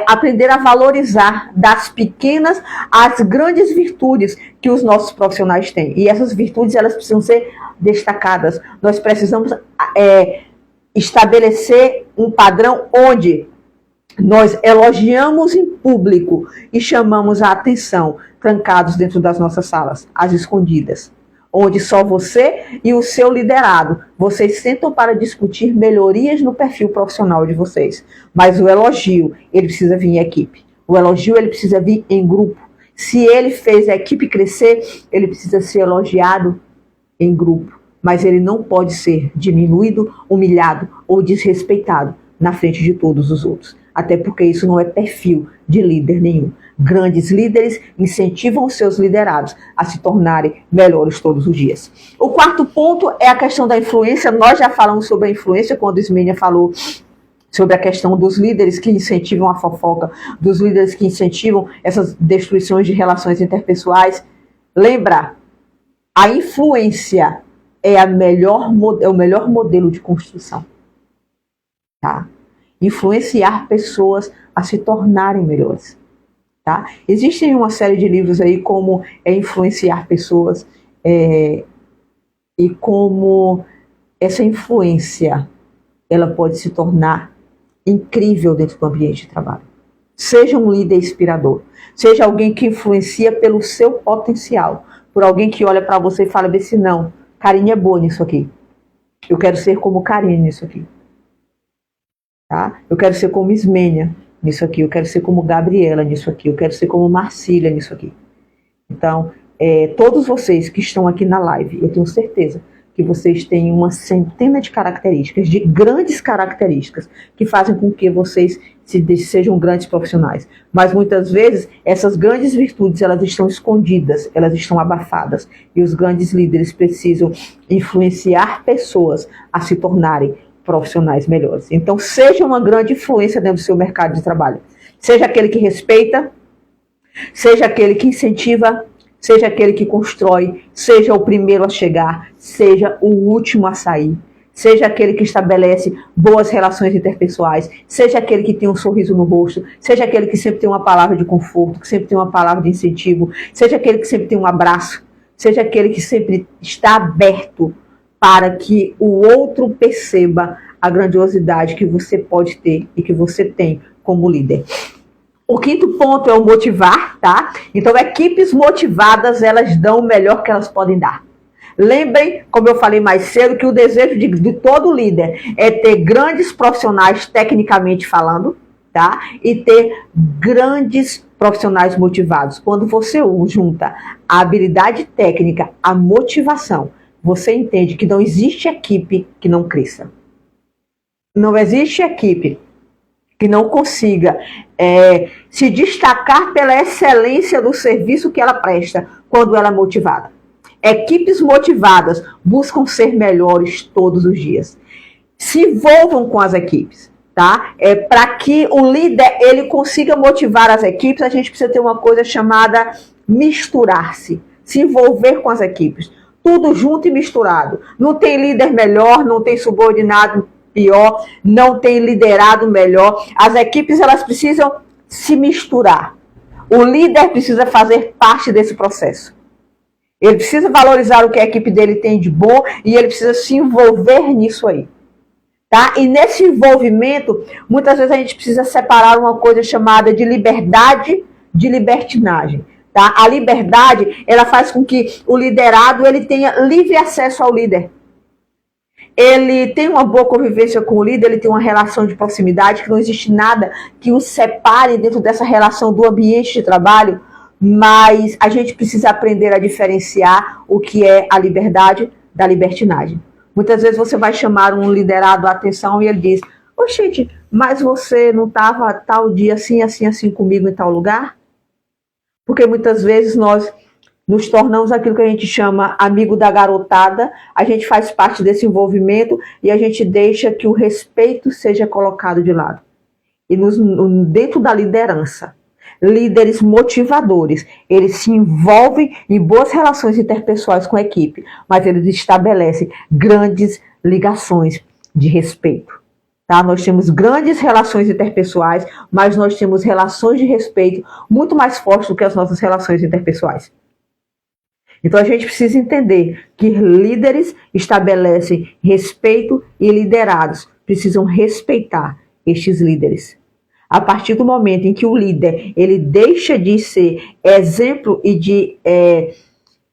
Speaker 2: aprender a valorizar das pequenas às grandes virtudes que os nossos profissionais têm. E essas virtudes, elas precisam ser destacadas. Nós precisamos estabelecer um padrão onde nós elogiamos em público e chamamos a atenção trancados dentro das nossas salas, às escondidas, onde só você e o seu liderado, vocês sentam para discutir melhorias no perfil profissional de vocês. Mas o elogio, ele precisa vir em equipe. O elogio, ele precisa vir em grupo. Se ele fez a equipe crescer, ele precisa ser elogiado em grupo. Mas ele não pode ser diminuído, humilhado ou desrespeitado na frente de todos os outros. Até porque isso não é perfil de líder nenhum. Grandes líderes incentivam os seus liderados a se tornarem melhores todos os dias. O quarto ponto é a questão da influência. Nós já falamos sobre a influência quando Ismênia falou sobre a questão dos líderes que incentivam a fofoca, dos líderes que incentivam essas destruições de relações interpessoais. Lembra, a influência é o melhor modelo de construção. Tá? Influenciar pessoas a se tornarem melhores. Tá? Existem uma série de livros aí como influenciar pessoas e como essa influência ela pode se tornar incrível dentro do ambiente de trabalho. Seja um líder inspirador, seja alguém que influencia pelo seu potencial, por alguém que olha para você e fala assim, não, Karine é boa nisso aqui, eu quero ser como Karine nisso aqui. Tá? Eu quero ser como Ismênia nisso aqui, eu quero ser como Gabriela nisso aqui, eu quero ser como Marcília nisso aqui. Então, todos vocês que estão aqui na live, eu tenho certeza que vocês têm uma centena de características, de grandes características, que fazem com que vocês sejam grandes profissionais. Mas muitas vezes, essas grandes virtudes, elas estão escondidas, elas estão abafadas. E os grandes líderes precisam influenciar pessoas a se tornarem profissionais melhores. Então, seja uma grande influência dentro do seu mercado de trabalho. Seja aquele que respeita, seja aquele que incentiva, seja aquele que constrói, seja o primeiro a chegar, seja o último a sair, seja aquele que estabelece boas relações interpessoais, seja aquele que tem um sorriso no rosto, seja aquele que sempre tem uma palavra de conforto, que sempre tem uma palavra de incentivo, seja aquele que sempre tem um abraço, seja aquele que sempre está aberto para que o outro perceba a grandiosidade que você pode ter e que você tem como líder. O quinto ponto é o motivar, tá? Então, equipes motivadas, elas dão o melhor que elas podem dar. Lembrem, como eu falei mais cedo, que o desejo de todo líder é ter grandes profissionais tecnicamente falando, tá? E ter grandes profissionais motivados. Quando você junta a habilidade técnica, a motivação, você entende que não existe equipe que não cresça. Não existe equipe que não consiga se destacar pela excelência do serviço que ela presta quando ela é motivada. Equipes motivadas buscam ser melhores todos os dias. Se envolvam com as equipes, tá? Para que o líder ele consiga motivar as equipes, a gente precisa ter uma coisa chamada misturar-se, se envolver com as equipes. Tudo junto e misturado. Não tem líder melhor, não tem subordinado pior, não tem liderado melhor. As equipes elas precisam se misturar. O líder precisa fazer parte desse processo. Ele precisa valorizar o que a equipe dele tem de bom e ele precisa se envolver nisso aí. Tá? E nesse envolvimento, muitas vezes a gente precisa separar uma coisa chamada de liberdade de libertinagem. Tá? A liberdade, ela faz com que o liderado ele tenha livre acesso ao líder. Ele tem uma boa convivência com o líder, ele tem uma relação de proximidade, que não existe nada que o separe dentro dessa relação do ambiente de trabalho, mas a gente precisa aprender a diferenciar o que é a liberdade da libertinagem. Muitas vezes você vai chamar um liderado à atenção e ele diz: ô, gente, mas você não estava tal dia assim, assim, assim comigo em tal lugar? Porque muitas vezes nós nos tornamos aquilo que a gente chama amigo da garotada, a gente faz parte desse envolvimento e a gente deixa que o respeito seja colocado de lado. E dentro da liderança, líderes motivadores, eles se envolvem em boas relações interpessoais com a equipe, mas eles estabelecem grandes ligações de respeito. Tá? Nós temos grandes relações interpessoais, mas nós temos relações de respeito muito mais fortes do que as nossas relações interpessoais. Então a gente precisa entender que líderes estabelecem respeito e liderados precisam respeitar estes líderes. A partir do momento em que o líder ele deixa de ser exemplo e de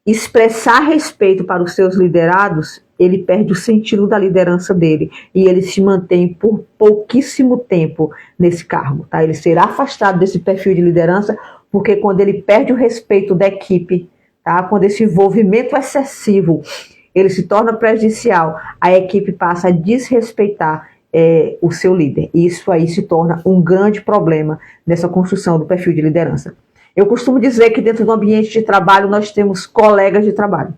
Speaker 2: expressar respeito para os seus liderados, ele perde o sentido da liderança dele e ele se mantém por pouquíssimo tempo nesse cargo. Tá? Ele será afastado desse perfil de liderança porque quando ele perde o respeito da equipe, tá? Quando esse envolvimento excessivo ele se torna prejudicial, a equipe passa a desrespeitar o seu líder. E isso aí se torna um grande problema nessa construção do perfil de liderança. Eu costumo dizer que dentro do ambiente de trabalho nós temos colegas de trabalho.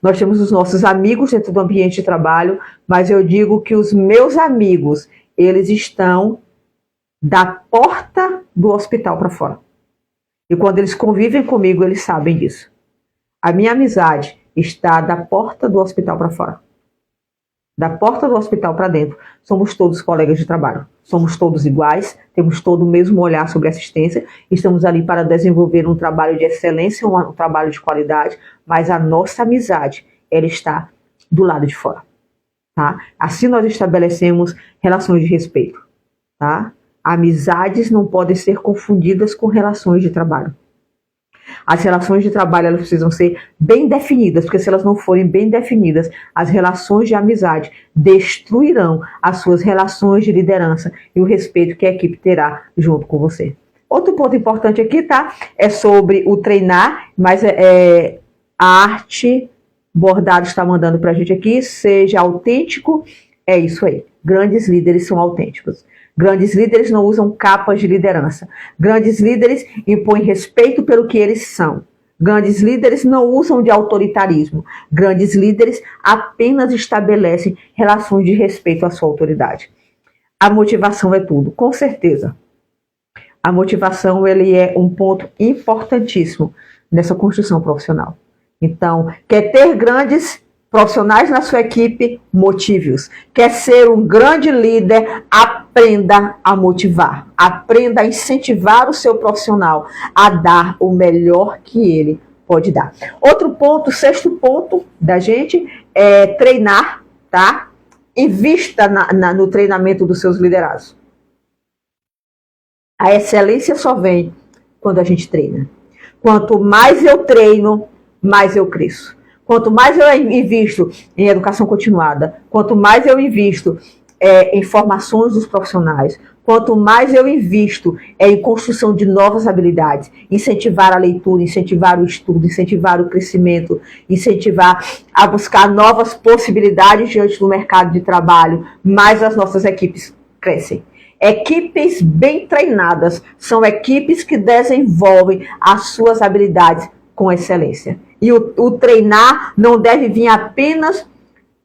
Speaker 2: Nós temos os nossos amigos dentro do ambiente de trabalho, mas eu digo que os meus amigos, eles estão da porta do hospital para fora. E quando eles convivem comigo, eles sabem disso. A minha amizade está da porta do hospital para fora. Da porta do hospital para dentro, somos todos colegas de trabalho. Somos todos iguais, temos todo o mesmo olhar sobre assistência, estamos ali para desenvolver um trabalho de excelência, um trabalho de qualidade, mas a nossa amizade, ela está do lado de fora. Tá? Assim nós estabelecemos relações de respeito. Tá? Amizades não podem ser confundidas com relações de trabalho. As relações de trabalho elas precisam ser bem definidas, porque se elas não forem bem definidas, as relações de amizade destruirão as suas relações de liderança e o respeito que a equipe terá junto com você. Outro ponto importante aqui, tá? É sobre o treinar, mas a arte Bordado está mandando pra gente aqui, seja autêntico, é isso aí. Grandes líderes são autênticos. Grandes líderes não usam capas de liderança. Grandes líderes impõem respeito pelo que eles são. Grandes líderes não usam de autoritarismo. Grandes líderes apenas estabelecem relações de respeito à sua autoridade. A motivação é tudo, com certeza. A motivação ele é um ponto importantíssimo nessa construção profissional. Então, quer ter grandes profissionais na sua equipe, motive-os. Quer ser um grande líder, aprenda a motivar. Aprenda a incentivar o seu profissional a dar o melhor que ele pode dar. Outro ponto, sexto ponto da gente é treinar, tá? Invista no treinamento dos seus liderados. A excelência só vem quando a gente treina. Quanto mais eu treino, mais eu cresço. Quanto mais eu invisto em educação continuada, quanto mais eu invisto em formações dos profissionais, quanto mais eu invisto em construção de novas habilidades, incentivar a leitura, incentivar o estudo, incentivar o crescimento, incentivar a buscar novas possibilidades diante do mercado de trabalho, mais as nossas equipes crescem. Equipes bem treinadas são equipes que desenvolvem as suas habilidades com excelência. E o treinar não deve vir apenas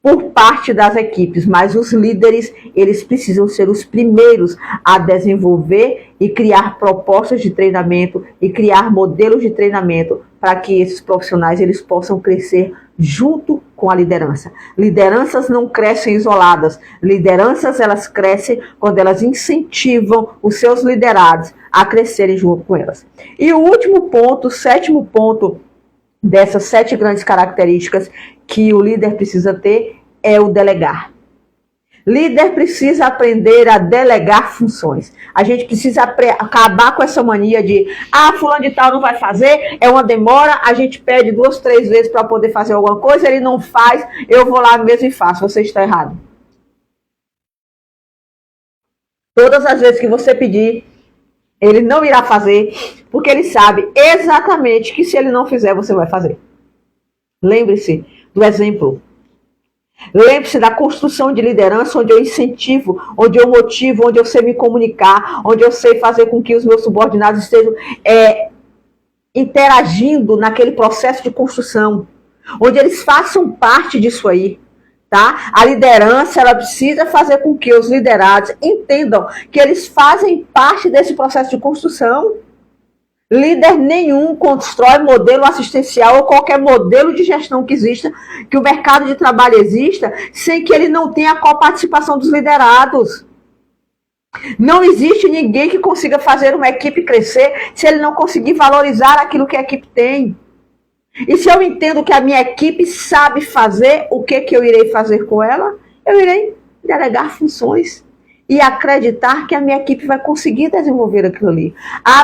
Speaker 2: por parte das equipes, mas os líderes, eles precisam ser os primeiros a desenvolver e criar propostas de treinamento e criar modelos de treinamento para que esses profissionais eles possam crescer junto com a liderança. Lideranças não crescem isoladas. Lideranças, elas crescem quando elas incentivam os seus liderados a crescerem junto com elas. E o último ponto, o sétimo ponto dessas 7 grandes características que o líder precisa ter é o delegar. Líder precisa aprender a delegar funções. A gente precisa acabar com essa mania de fulano de tal não vai fazer, é uma demora, a gente pede 2, 3 vezes para poder fazer alguma coisa, ele não faz, eu vou lá mesmo e faço. Você está errado. Todas as vezes que você pedir, ele não irá fazer, porque ele sabe exatamente que se ele não fizer, você vai fazer. Lembre-se do exemplo. Lembre-se da construção de liderança, onde eu incentivo, onde eu motivo, onde eu sei me comunicar, onde eu sei fazer com que os meus subordinados estejam interagindo naquele processo de construção, onde eles façam parte disso aí. Tá? A liderança, ela precisa fazer com que os liderados entendam que eles fazem parte desse processo de construção. Líder nenhum constrói modelo assistencial ou qualquer modelo de gestão que exista, que o mercado de trabalho exista, sem que ele não tenha a coparticipação dos liderados. Não existe ninguém que consiga fazer uma equipe crescer se ele não conseguir valorizar aquilo que a equipe tem. E se eu entendo que a minha equipe sabe fazer, o que eu irei fazer com ela? Eu irei delegar funções e acreditar que a minha equipe vai conseguir desenvolver aquilo ali.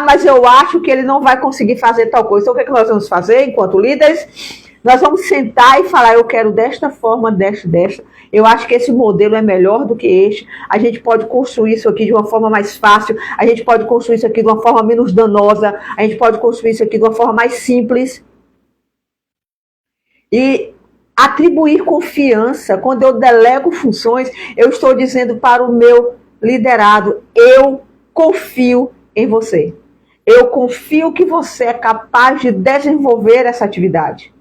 Speaker 2: Mas eu acho que ele não vai conseguir fazer tal coisa. Então, o que nós vamos fazer enquanto líderes? Nós vamos sentar e falar, eu quero desta forma, desta. Eu acho que esse modelo é melhor do que este. A gente pode construir isso aqui de uma forma mais fácil. A gente pode construir isso aqui de uma forma menos danosa. A gente pode construir isso aqui de uma forma mais simples. E atribuir confiança. Quando eu delego funções, eu estou dizendo para o meu liderado, eu confio em você. Eu confio que você é capaz de desenvolver essa atividade.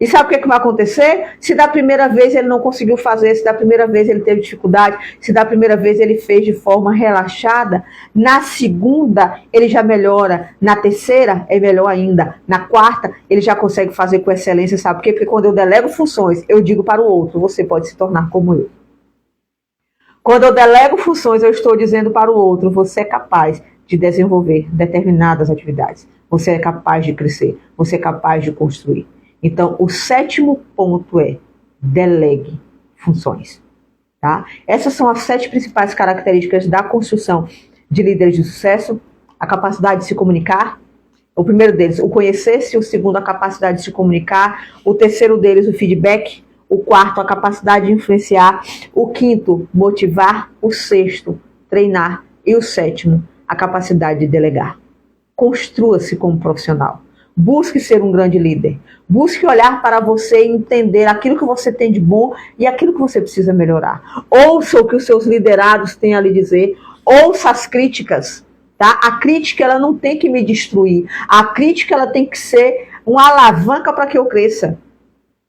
Speaker 2: E sabe o que vai acontecer? Se da primeira vez ele não conseguiu fazer, se da primeira vez ele teve dificuldade, se da primeira vez ele fez de forma relaxada, na segunda ele já melhora, na terceira é melhor ainda, na quarta ele já consegue fazer com excelência, sabe por quê? Porque quando eu delego funções, eu digo para o outro, você pode se tornar como eu. Quando eu delego funções, eu estou dizendo para o outro, você é capaz de desenvolver determinadas atividades, você é capaz de crescer, você é capaz de construir. Então, o sétimo ponto é delegue funções. Tá? Essas são as 7 principais características da construção de líderes de sucesso. A capacidade de se comunicar. O primeiro deles, o conhecer-se. O segundo, a capacidade de se comunicar. O terceiro deles, o feedback. O quarto, a capacidade de influenciar. O quinto, motivar. O sexto, treinar. E o sétimo, a capacidade de delegar. Construa-se como profissional. Busque ser um grande líder. Busque olhar para você e entender aquilo que você tem de bom e aquilo que você precisa melhorar. Ouça o que os seus liderados têm a lhe dizer. Ouça as críticas. Tá? A crítica ela não tem que me destruir. A crítica ela tem que ser uma alavanca para que eu cresça.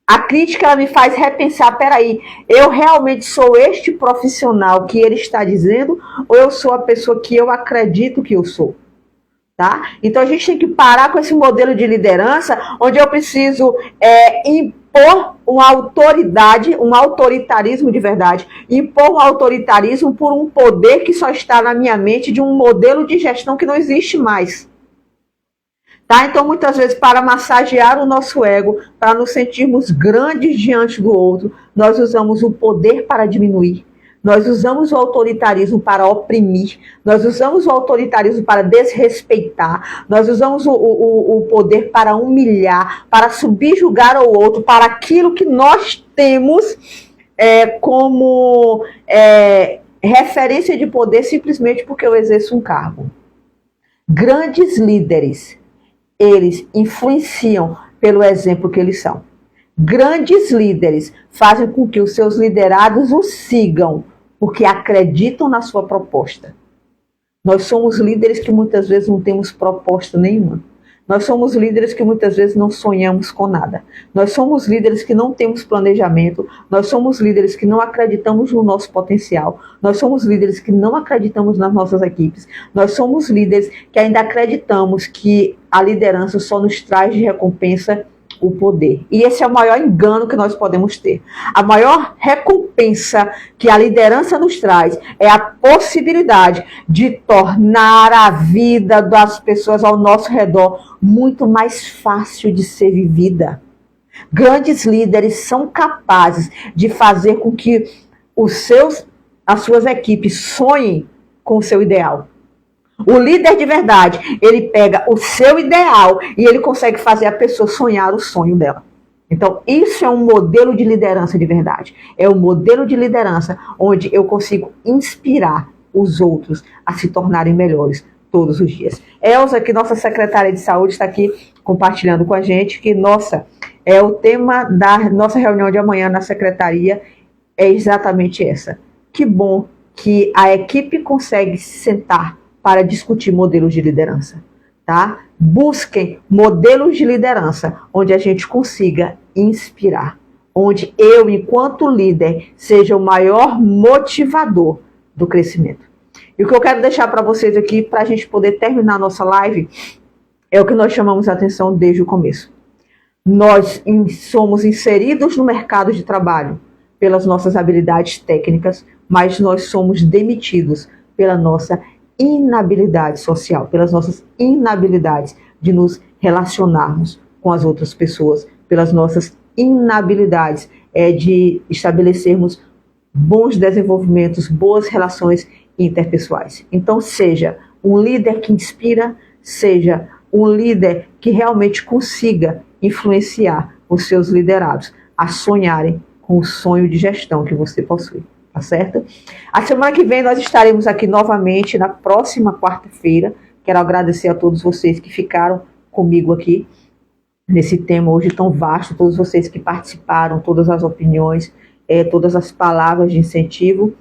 Speaker 2: A crítica ela me faz repensar, peraí, eu realmente sou este profissional que ele está dizendo ou eu sou a pessoa que eu acredito que eu sou? Tá? Então a gente tem que parar com esse modelo de liderança onde eu preciso impor uma autoridade, um autoritarismo de verdade, impor um autoritarismo por um poder que só está na minha mente de um modelo de gestão que não existe mais. Tá? Então muitas vezes para massagear o nosso ego, para nos sentirmos grandes diante do outro, nós usamos o poder para diminuir. Nós usamos o autoritarismo para oprimir, nós usamos o autoritarismo para desrespeitar, nós usamos o poder para humilhar, para subjugar o outro, para aquilo que nós temos como referência de poder simplesmente porque eu exerço um cargo. Grandes líderes, eles influenciam pelo exemplo que eles são. Grandes líderes fazem com que os seus liderados os sigam, porque acreditam na sua proposta. Nós somos líderes que muitas vezes não temos proposta nenhuma. Nós somos líderes que muitas vezes não sonhamos com nada. Nós somos líderes que não temos planejamento. Nós somos líderes que não acreditamos no nosso potencial. Nós somos líderes que não acreditamos nas nossas equipes. Nós somos líderes que ainda acreditamos que a liderança só nos traz de recompensa o poder. E esse é o maior engano que nós podemos ter. A maior recompensa que a liderança nos traz é a possibilidade de tornar a vida das pessoas ao nosso redor muito mais fácil de ser vivida. Grandes líderes são capazes de fazer com que as suas equipes sonhem com o seu ideal. O líder de verdade, ele pega o seu ideal e ele consegue fazer a pessoa sonhar o sonho dela. Então, isso é um modelo de liderança de verdade. É um modelo de liderança onde eu consigo inspirar os outros a se tornarem melhores todos os dias. Elza, que nossa secretária de saúde, está aqui compartilhando com a gente que, o tema da nossa reunião de amanhã na secretaria é exatamente essa. Que bom que a equipe consegue se sentar para discutir modelos de liderança, tá? Busquem modelos de liderança onde a gente consiga inspirar, onde eu, enquanto líder, seja o maior motivador do crescimento. E o que eu quero deixar para vocês aqui, para a gente poder terminar a nossa live, é o que nós chamamos a atenção desde o começo. Nós somos inseridos no mercado de trabalho pelas nossas habilidades técnicas, mas nós somos demitidos pela nossa inabilidade social, pelas nossas inabilidades de nos relacionarmos com as outras pessoas, pelas nossas inabilidades de estabelecermos bons desenvolvimentos, boas relações interpessoais. Então, seja um líder que inspira, seja um líder que realmente consiga influenciar os seus liderados a sonharem com o sonho de gestão que você possui. Tá certo? A semana que vem nós estaremos aqui novamente na próxima quarta-feira. Quero agradecer a todos vocês que ficaram comigo aqui nesse tema hoje tão vasto, todos vocês que participaram, todas as opiniões, todas as palavras de incentivo.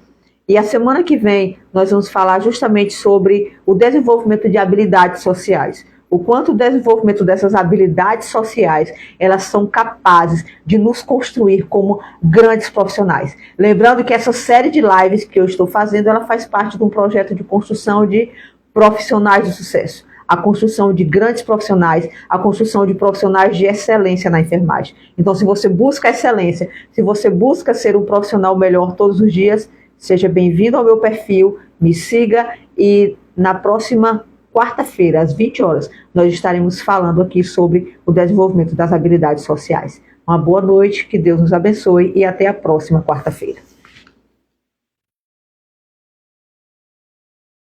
Speaker 2: E a semana que vem nós vamos falar justamente sobre o desenvolvimento de habilidades sociais. O quanto o desenvolvimento dessas habilidades sociais, elas são capazes de nos construir como grandes profissionais. Lembrando que essa série de lives que eu estou fazendo, ela faz parte de um projeto de construção de profissionais de sucesso. A construção de grandes profissionais, a construção de profissionais de excelência na enfermagem. Então, se você busca excelência, se você busca ser um profissional melhor todos os dias, seja bem-vindo ao meu perfil, me siga e na próxima quarta-feira, às 20 horas, nós estaremos falando aqui sobre o desenvolvimento das habilidades sociais. Uma boa noite, que Deus nos abençoe e até a próxima quarta-feira.